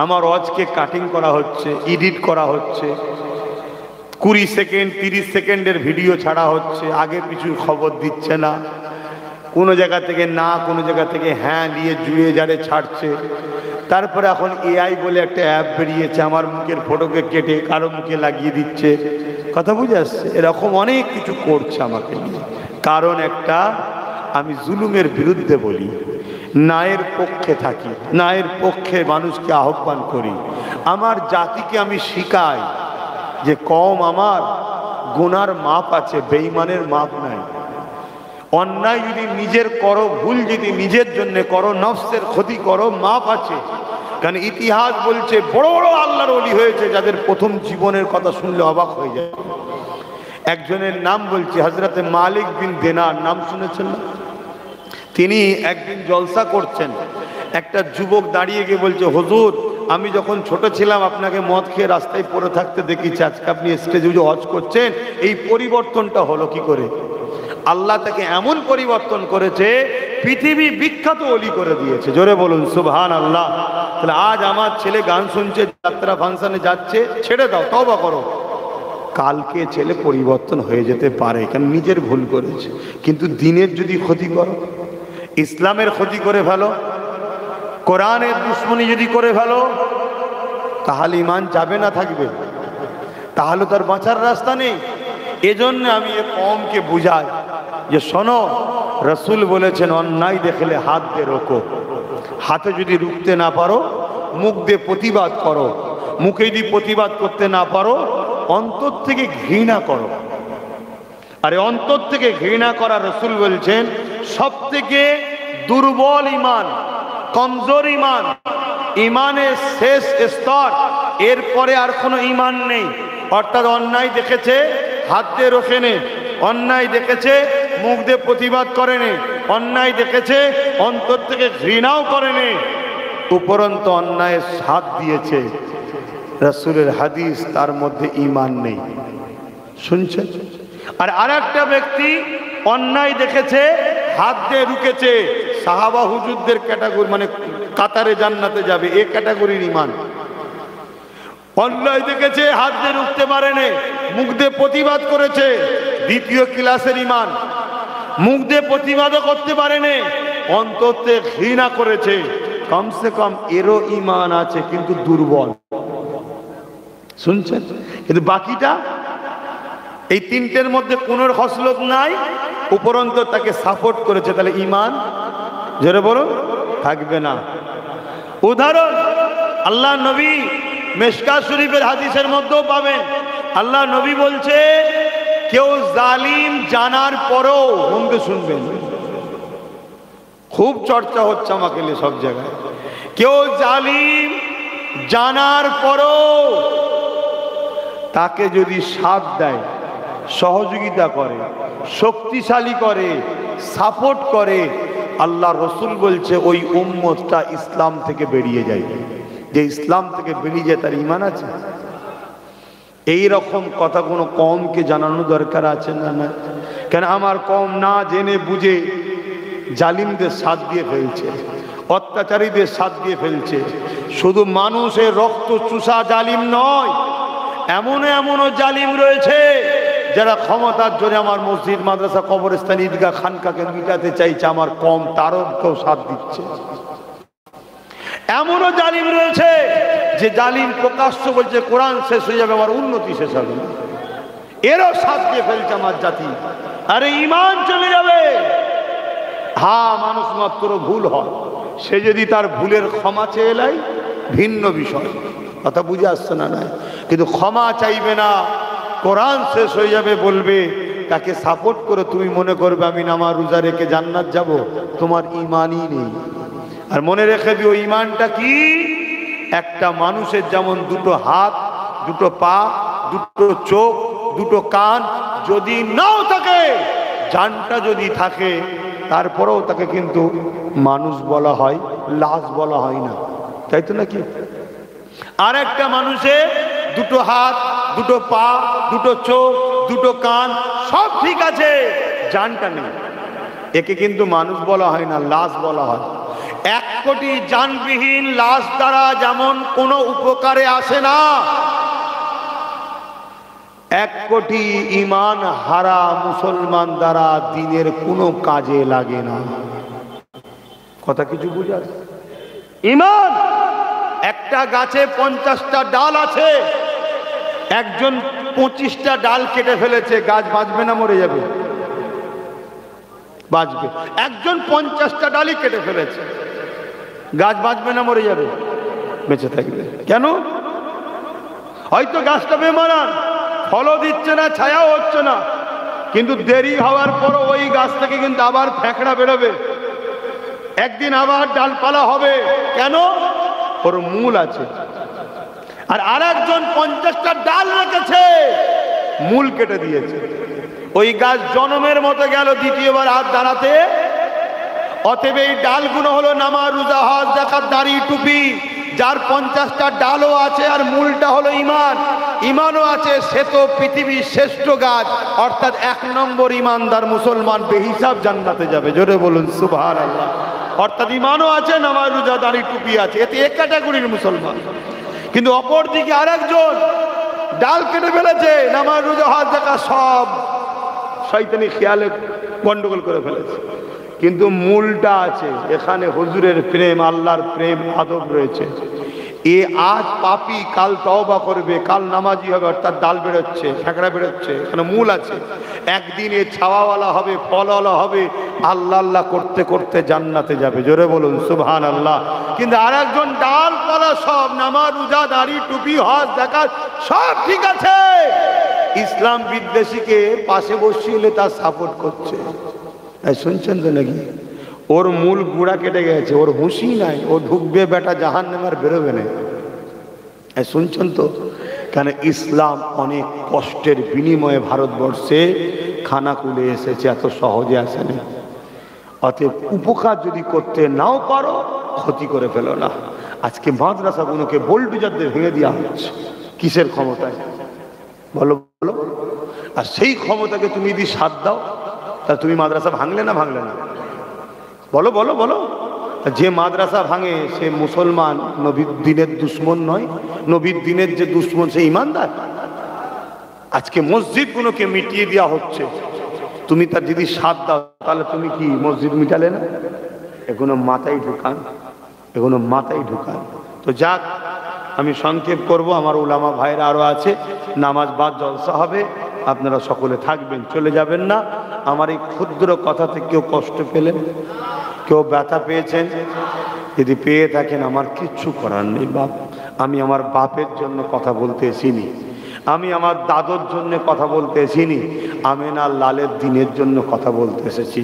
Speaker 1: আমার ওয়াজকে কাটিং করা হচ্ছে, এডিট করা হচ্ছে, 20 সেকেন্ড 30 সেকেন্ডের ভিডিও ছাড়া হচ্ছে, আগে পিছু খবর দিচ্ছে না, কোনো জায়গা থেকে না, কোনো জায়গা থেকে হ্যাঁ দিয়ে জুড়ে জারে ছাড়ছে। তারপরে এখন AI বলে একটা অ্যাপ বেরিয়েছে, আমার মুখের ফটোকে কেটে কারো মুখে লাগিয়ে দিচ্ছে। কথা বুঝে আসছে? এরকম অনেক কিছু করছে আমাকে নিয়ে। কারণ একটা, আমি জুলুমের বিরুদ্ধে বলি, ন্যায়ের পক্ষে থাকি, ন্যায়ের পক্ষে মানুষকে আহ্বান করি। আমার জাতিকে আমি শিখাই যে কম আমার গুনার মাপ আছে, বেঈমানের মাপ নাই। অন্যায় যদি নিজের করো, ভুল যদি নিজের জন্য করো, নফসের ক্ষতি করো, মাপ আছে। কারণ ইতিহাস বলছে বড় বড় আল্লাহর ওলি হয়েছে যাদের প্রথম জীবনের কথা শুনলে অবাক হয়ে যায়। একজনের নাম বলছি, হযরতে মালিক বিন দিনার, নাম শুনেছেন না? তিনি একদিন জলসা করছেন, একটা যুবক দাঁড়িয়ে গিয়ে বলছে, হুজুর আমি যখন ছোট ছিলাম আপনাকে মদ খেয়ে রাস্তায় পড়ে থাকতে দেখেছি, আজকে আপনি স্টেজে ওয়াজ করছেন, এই পরিবর্তনটা হলো কি করে? আল্লাহ তাকে এমন পরিবর্তন করেছে, পৃথিবী বিখ্যাত ওলি করে দিয়েছে। জোরে বলুন সুবহানাল্লাহ। তাহলে আজ আমার ছেলে গান শুনছে, যাত্রা ফাংশনে যাচ্ছে, ছেড়ে দাও, তওবা করো। কালকে ছেলে পরিবর্তন হয়ে যেতে পারে, কারণ নিজের ভুল করেছে। কিন্তু দিনের যদি ক্ষতি করো, ইসলামের ক্ষতি করে ফেলো, কোরআনের দুশ্মনী যদি করে ফেলো, তাহলে ঈমান যাবে না থাকবে? তাহলে তার বাঁচার রাস্তা নেই। এজন্য আমি এ কওমকে বুঝাই যে শোনো, রাসূল বলেছেন অন্যায় দেখলে হাত দিয়ে রোকো। হাতে যদি রুখতে না পারো, মুখ দিয়ে প্রতিবাদ করো। মুখে যদি প্রতিবাদ করতে না পারো, অন্তর থেকে ঘৃণা করো। আরে অন্তর থেকে ঘৃণা করা, রাসূল বলছেন সব থেকে দুর্বল ঈমান, কমজোর ঈমান, ঈমানের শেষ স্তর, এরপরে আর কোনো ঈমান নেই। অর্থাৎ অন্যায় দেখেছে, হাত দিয়ে রোখে নে, অন্যায় দেখেছে, মুখ দিয়ে প্রতিবাদ করে নে, অন্যায় দেখেছে, অন্তর থেকে ঘৃণাও করে নে, উপরন্ত অন্যায়ের সাথ দিয়েছে, রাসূলের হাদিস, তার মধ্যে ঈমান নেই। শুনছেন? আর আরেকটা ব্যক্তি অন্যায় দেখেছে, হাত দিয়ে রুকেছে, সাহাবা হুজুরদের ক্যাটাগরি, মানে কাতারে জান্নাতে যাবে, এ ক্যাটাগরির ঈমান। অন্যায় দেখেছে, হাত দিয়ে রুখতে পারেনি, মুখ দিয়ে প্রতিবাদ করেছে, দ্বিতীয় ক্লাসের ঈমান। মুখ দিয়ে প্রতিবাদও করতে পারেনি, অন্তর থেকে ঘৃণা করেছে, কমসে কম এরও ঈমান আছে, কিন্তু দুর্বল। শুনছেন? কিন্তু বাকিটা, এই তিনটের মধ্যে কোনোর খসলত নাই, উপরন্ত তাকে সাপোর্ট করেছে, তাহলে ঈমান জোরে বলুন থাকবে না। উদাহরণ, আল্লাহ নবী মিশকাত শরীফের হাদিসের মধ্যেও পাবেন, আল্লাহ নবী বলছে কেউ জালিম জানার পরও, মনকে শুনবেন, খুব চর্চা হচ্ছে আমাকে নিয়ে সব জায়গায়, কেউ জালিম জানার পরও তাকে যদি সাথ দেয়, সহযোগিতা করে, শক্তিশালী করে, সাপোর্ট করে, আল্লাহ রসুল বলছে ওই উম্মতটা ইসলাম থেকে বেরিয়ে যায়। যে ইসলাম থেকে বেরিয়ে যায় তার ঈমান আছে? এই রকম কথা কোনো কওমকে জানানো দরকার আছে না? না, কেন আমার কম না জেনে বুঝে জালিমদের সাথ দিয়ে ফেলছে, অত্যাচারীদের সাথ দিয়ে ফেলছে। শুধু মানুষের রক্ত চুষা জালিম নয়, এমনও জালিম রয়েছে যারা ক্ষমতার জন্য আমার মসজিদ, মাদ্রাসা, কবরস্থান, ঈদগাহ, খানকাকে মিটাতে চাইছে, আমার কম তারও কেউ সাথ দিচ্ছে। এমনও জালিম রয়েছে যে জালিম প্রকাশ্য বলছে কোরআন শেষ হয়ে যাবে, আমার উন্নতি শেষ হবে না, এরও সাথ দিয়ে ফেলছে আমার জাতি। আরে ঈমান চলে যাবে। হ্যাঁ, মানুষ মাত্র ভুল হয়, সে যদি তার ভুলের ক্ষমা চেয়ে নেয় ভিন্ন বিষয়, কথা বুঝে আসছে না? নাই, কিন্তু ক্ষমা চাইবে না, কোরআন শেষ হয়ে যাবে বলবে, তাকে সাপোর্ট করে তুমি মনে করবে আমি নামাজ রোজা রেখে জান্নাত যাব, তোমার ঈমানই নেই। আর মনে রেখে দিও, ঈমানটা কি? একটা মানুষের যেমন দুটো হাত, দুটো পা, দুটো চোখ, দুটো কান যদি নাও থাকে, জানটা যদি থাকে, তারপরেও তাকে কিন্তু মানুষ বলা হয়, লাশ বলা হয় না, তাই তো নাকি? আর একটা মানুষের দুটো হাত, দুটো পা, দুটো চোখ, দুটো কান সব ঠিক আছে, জানটা নেই, একে কিন্তু মানুষ বলা হয় না, লাশ বলা হয়। 1 কোটি জানবিহীন লাশ দ্বারা যেমন কোনো উপকারে আসে না, 1 কোটি ঈমান হারা মুসলমান দ্বারা দিনের কোনো কাজে লাগে না। কথা কিছু বুঝা? ঈমান, একটা গাছে 50টা ডাল আছে, একজন 25টা ডাল কেটে ফেলেছে, গাছ বাঁচবে না মরে যাবে? বাঁচবে। একজন 50টা ডালই কেটে ফেলেছে, গাছ বাঁচবে না মরে যাবে? বেঁচে থাকবে। কেন? হয়তো গাছটা বেমানান, ফলও দিচ্ছে না, ছায়াও হচ্ছে না, কিন্তু দেরি হওয়ার পরও ওই গাছ থেকে কিন্তু আবার ফ্যাঁকড়া বেরোবে, একদিন আবার ডালপালা হবে। কেন? ওর মূল আছে। আর আরেকজন 50টা ডাল রেখেছে, মূল কেটে দিয়েছে, ওই গাছ জনমের মতো গেল দ্বিতীয়বার হাত দাঁড়াতে। অতএব এই ডালগুলো হলো নামাজ, রোজা, হজ, যাকাত, দাড়ি, টুপি, যার 50টা ডালও আছে আর মূলটা হলো ঈমান, ঈমানও আছে, সে তো পৃথিবীর শ্রেষ্ঠ গাছ, অর্থাৎ 1 নম্বর ঈমানদার মুসলমান বেহিসাব জান্নাতে যাবে। জোরে বলুন সুবহানাল্লাহ। অর্থাৎ ঈমানও আছে, নামাজ, রোজা, দাড়ি, টুপি আছে, এতে এক ক্যাটাগরির মুসলমান। কিন্তু অপর দিকে আরেকজন ডাল কেটে ফেলেছে, নামাজ, রোজা, হজ, যাকাত সব শয়তানি খেয়ালে গন্ডগোল করে ফেলেছে, কিন্তু মূলটা আছে, এখানে হুজুরের প্রেম, আল্লাহর প্রেম, আদব রয়েছে। এ আজ পাপী, কাল তওবা করবে, কাল নামাজি হবে, অর্থাৎ ডাল বেরোচ্ছে, ফ্যাঁকড়া বেরোচ্ছে, এখানে মূল আছে। একদিন এ ছাওয়াওয়ালা হবে, ফলওয়ালা হবে, আল্লাহ আল্লাহ করতে করতে জান্নাতে যাবে। জোরে বলুন সুবহানাল্লাহ। কিন্তু আরেকজন ডালপালা, সব নামাজ, রোজা, দাড়ি, টুপি, হজ, যাকাত সব ঠিক আছে, ইসলাম বিদ্বেষীকে পাশে বসিয়ে তার সাপোর্ট করছে। শুনছেন তো নাকি? ওর মূল গুড়া কেটে গেছে, ওর হুঁশি নাই, ও ঢুকবে বেটা জাহান্নামে, আর বেরোবে না। শুনছেন তো? কেন? ইসলাম অনেক কষ্টের বিনিময়ে ভারতবর্ষে খানাকুলে এসেছে, এত সহজে আসেনি। অতএব উপকার যদি করতে নাও পারো, ক্ষতি করে ফেলো না। আজকে মাদ্রাসাগুলোকে বোল্ডোজারদের ভেঙে দেওয়া হচ্ছে, কিসের ক্ষমতায়? বলো বলো। আর সেই ক্ষমতাকে তুমি যদি সাথ দাও, তা তুমি মাদ্রাসা ভাঙলে না ভাঙলে না? বলো বলো বলো। যে মাদ্রাসা ভাঙে সে মুসলমান, নবীর দিনের দুশ্মন নয়। নবীর দিনের যে দুশ্মন সে ইমানদার। আজকে মসজিদগুলোকে মিটিয়ে দেওয়া হচ্ছে, তুমি তার যদি সাথ দাও, তাহলে তুমি কি মসজিদ মিটালে না? এগুলো মাথায় ঢুকান, এগুলো মাথায় ঢুকান। তো যাক, আমি সংক্ষেপ করব, আমার উলামা ভাইরা আরো আছে, নামাজ বাদ জলসা হবে, আপনারা সকলে থাকবেন, চলে যাবেন না। আমার এই ক্ষুদ্র কথাতে কেউ কষ্ট পেলেন, কেউ ব্যথা পেয়েছেন? যদি পেয়ে থাকেন, আমার কিচ্ছু করার নেই বাপ। আমি আমার বাপের জন্য কথা বলতে এসিনি, আমি আমার দাদুর জন্য কথা বলতে এসিনি, আমেনা লালের দিনের জন্য কথা বলতে এসেছি,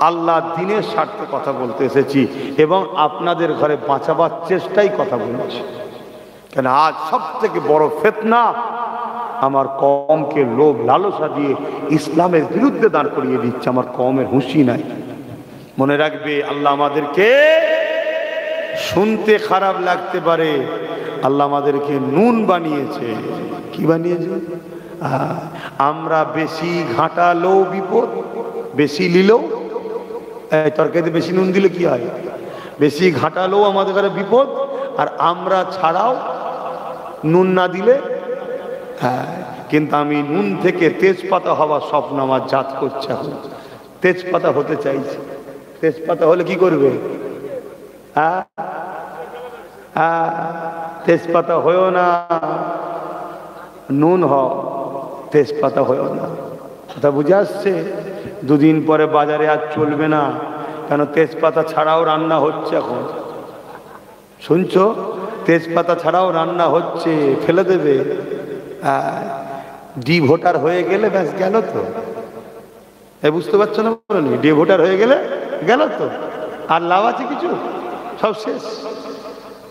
Speaker 1: আল্লাহ দিনের স্বার্থে কথা বলতে এসেছি, এবং আপনাদের ঘরে বাঁচাবার চেষ্টাই কথা বলছি। কেন? আজ সব থেকে বড় ফিতনা আমার কওমকে লোভ লালসা দিয়ে ইসলামের বিরুদ্ধে দাঁড় করিয়ে দিচ্ছে। আমার কওমের হুঁশি নাই। মনে রাখবে, আল্লাহ আমাদেরকে, শুনতে খারাপ লাগতে পারে, আল্লাহ আমাদেরকে নুন বানিয়েছে। কি বানিয়েছে? আমরা বেশি ঘাঁটালেও বিপদ, বেশি নিলেও, তরকারিতে বেশি নুন দিলে কি হয়, বেশি ঘাটালেও আমাদের ঘরে বিপদ। আর আমরা ছাড়াও নুন না দিলে, হ্যাঁ, কিন্তু আমি নুন থেকে তেজপাতা হওয়ার স্বপ্ন আমার জাত করছে। এখন তেজপাতা হতে চাইছে। তেজপাতা হলে কি করবে? হ্যাঁ হ্যাঁ, তেজপাতা হয়েও না, নুন হও, তেজপাতা হয়েও না। কথা বুঝে আসছে? দুদিন পরে বাজারে আর চলবে না, কেন তেজপাতা ছাড়াও রান্না হচ্ছে। এখন শুনছো? তেজপাতা ছাড়াও রান্না হচ্ছে, ফেলে দেবে। ডি ভোটার হয়ে গেলে ব্যাস গেল তো। বুঝতে পারছো না? ডি ভোটার হয়ে গেলে গেল তো, আর লাভ আছে কিছু? সব শেষ।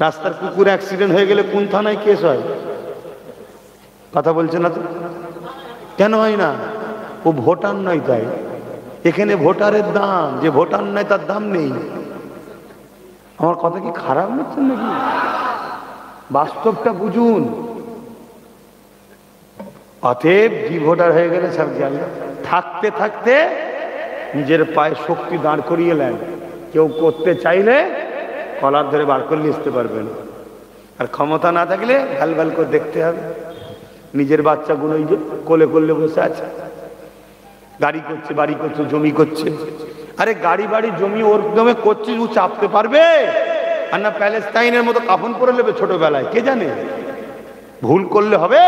Speaker 1: রাস্তার কুকুর অ্যাক্সিডেন্ট হয়ে গেলে কোন থানায় কেস হয়? কথা বলছে না তো? কেন হয় না? ও ভোটার নয়, তাই এখানে ভোটারের দাম, যে ভোটার নয় তার দাম নেই। আমার কথা কি খারাপ লাগছে নাকি? বাস্তবটা বুঝুন। অতএব ডি ভোটার হয়ে গেলে সব গেল। থাকতে থাকতে নিজের পায়ে শক্তি দাঁড় করিয়ে নেন। কেউ করতে চাইলে কলার ধরে বার করে নিতে পারবেন, আর ক্ষমতা না থাকলে ভাল ভাল করে দেখতে হবে। নিজের বাচ্চাগুলো এই যে কোলে করলে বসে আছে, গাড়ি করছে, বাড়ি করছে, জমি করছে। আরে গাড়ি বাড়ি জমি ওর দমে করছিস, ও চাপতে পারবে? আর না প্যালেস্টাইনের মতো কাফন করে নেবে ছোটবেলায়, কে জানে? ভুল করলে হবে?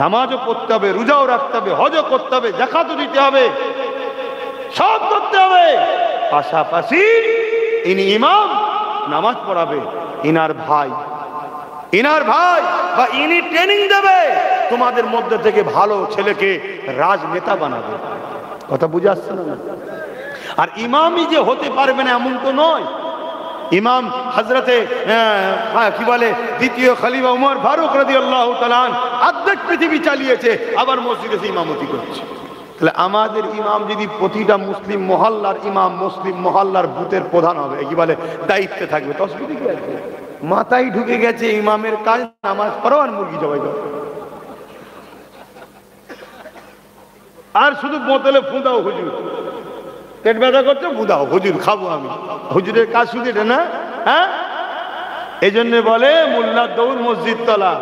Speaker 1: নামাজও পড়তে হবে, রোজাও রাখতে হবে, হজও করতে হবে, যাকাতও দিতে হবে, সব করতে হবে। পাশাপাশি ইনি ইমাম, নামাজ পড়াবে। ইনার ভাই বা ইনি ট্রেনিং দেবে, তোমাদের মধ্যে থেকে ভালো ছেলেকে রাজনেতা বানাবে। কথা বুঝে আসছে না? আর ইমামই যে হতে পারবে না এমন তো নয়। ইমাম হযরতে কি বলে দ্বিতীয় খলিফা উমর ফারুক রাদিয়াল্লাহু তাআলা অর্ধেক পৃথিবী চালিয়েছে, আবার মসজিদে ইমামতি করছে। তাহলে আমাদের ইমাম যদি প্রতিটা মুসলিম মহল্লার ইমাম, মুসলিম মহল্লার বুথের প্রধান হবে, কি বলে দায়িত্বে থাকবে, তো অসুবিধা কি আছে? মাথায় ঢুকে গেছে ইমামের কাজ নামাজ পড়ো আর মুরগি জবাই করো, আর শুধু বোতলে ফুঁদাও। হুজুর পেট ব্যথা করছে, ফুঁদাও, হুজুর খাবো আমি। হুজুরের কাজ শুধু এটা না? হ্যাঁ, এই জন্য বলে মোল্লার দৌড় মসজিদ তলা।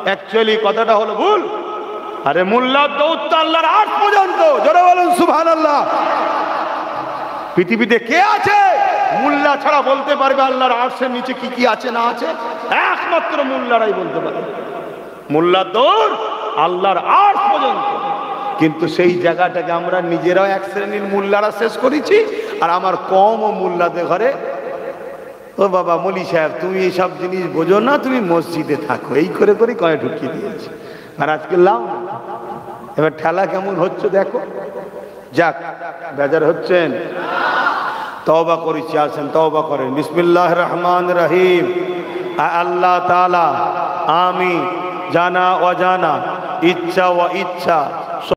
Speaker 1: অ্যাকচুয়ালি কথাটা হলো ভুল। আরে মোল্লার দৌড় তো আল্লাহর আরশ পর্যন্ত। জোরে বলুন সুবহানাল্লাহ। পৃথিবীতে কে আছে মোল্লা ছাড়া বলতে পারবে আল্লাহর আরশের নিচে কি কি আছে না আছে? একমাত্র মোল্লারাই বলতে পারে। মোল্লার দৌড় আল্লাহর আরশ পর্যন্ত। কিন্তু সেই জায়গাটাকে আমরা নিজেরাও এক শ্রেণীর মোল্লারা শেষ করেছি। আর আমার কম ও মোল্লাদের ঘরে, ও বাবা মলি সাহেব তুমি এইসব জিনিস বোঝো না, তুমি মসজিদে থাকো, এই করে করে কয়ে ঢুকিয়ে দিয়েছি। আর আজকে লাও এবার ঠেলা কেমন হচ্ছে দেখো। যাক, বেজার হচ্ছেন? তওবা করেছি, আসেন তওবা করেন। বিসমিল্লাহির রহমানির রহিম। আল্লাহ তাআলা আমি জানা অজানা, ইচ্ছা ও ইচ্ছা